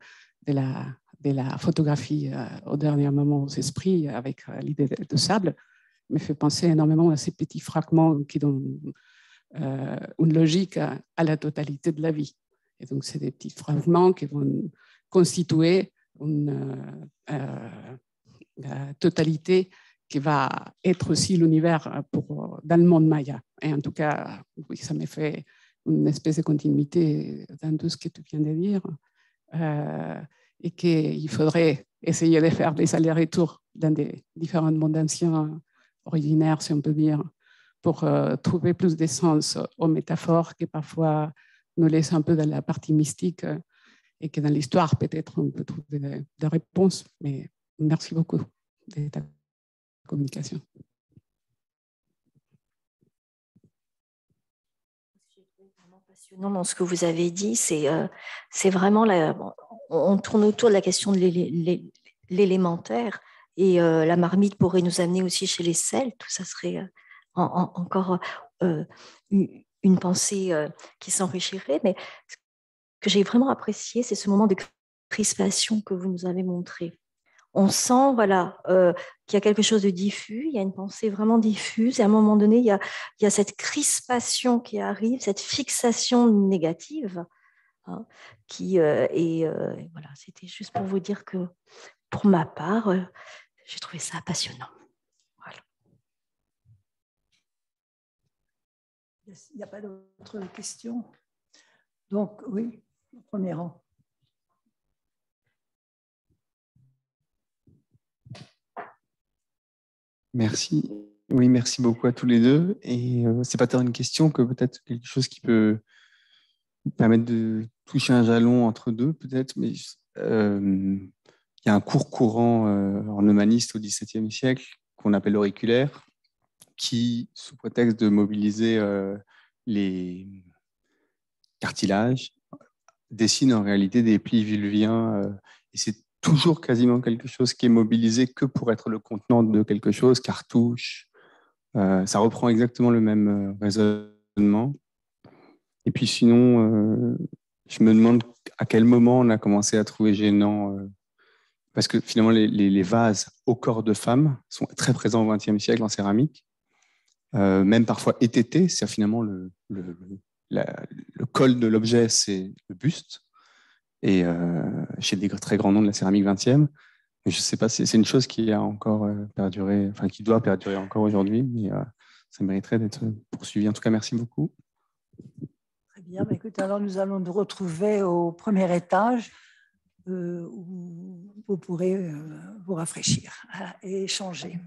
de la photographie au dernier moment aux esprits avec l'idée de sable, me fait penser énormément à ces petits fragments qui donnent une logique à la totalité de la vie. Et donc, c'est des petits fragments qui vont constituer une totalité qui va être aussi l'univers dans le monde maya. Et en tout cas, oui, ça me fait une espèce de continuité dans tout ce que tu viens de dire. Et qu'il faudrait essayer de faire des allers-retours dans des différents mondes anciens originaires, si on peut dire, pour trouver plus de sens aux métaphores qui parfois nous laissent un peu dans la partie mystique et que dans l'histoire, peut-être, on peut trouver des réponses. Mais merci beaucoup de ta communication. Passionnant dans ce que vous avez dit, c'est vraiment on tourne autour de la question de l'élémentaire et la marmite pourrait nous amener aussi chez les Celtes. Tout ça serait encore une pensée qui s'enrichirait. Mais ce que j'ai vraiment apprécié, c'est ce moment de crispation que vous nous avez montré On sent voilà, qu'il y a quelque chose de diffus, il y a une pensée vraiment diffuse, et à un moment donné, il y a cette crispation qui arrive, cette fixation négative, hein, et voilà, c'était juste pour vous dire que pour ma part, j'ai trouvé ça passionnant. Voilà. Il n'y a pas d'autres questions? Donc, oui, au premier rang. Merci. Oui, merci beaucoup à tous les deux. Et c'est pas tant une question que peut-être quelque chose qui peut permettre de toucher un jalon entre deux, peut-être. Mais il y a un cours courant en humaniste au XVIIe siècle qu'on appelle l'auriculaire, qui, sous prétexte de mobiliser les cartilages, dessine en réalité des plis vulviens. Et c'est toujours quasiment quelque chose qui est mobilisé que pour être le contenant de quelque chose, cartouche. Ça reprend exactement le même raisonnement. Et puis sinon, je me demande à quel moment on a commencé à trouver gênant, parce que finalement les vases au corps de femmes sont très présents au XXe siècle en céramique, même parfois étêtés, c'est-à-dire finalement le col de l'objet, c'est le buste, et chez des très grands noms de la céramique 20e. Mais je ne sais pas, c'est une chose qui a encore perduré, enfin qui doit perdurer encore aujourd'hui, mais ça mériterait d'être poursuivi. En tout cas, merci beaucoup. Très bien, écoute, alors nous allons nous retrouver au premier étage où vous pourrez vous rafraîchir et échanger.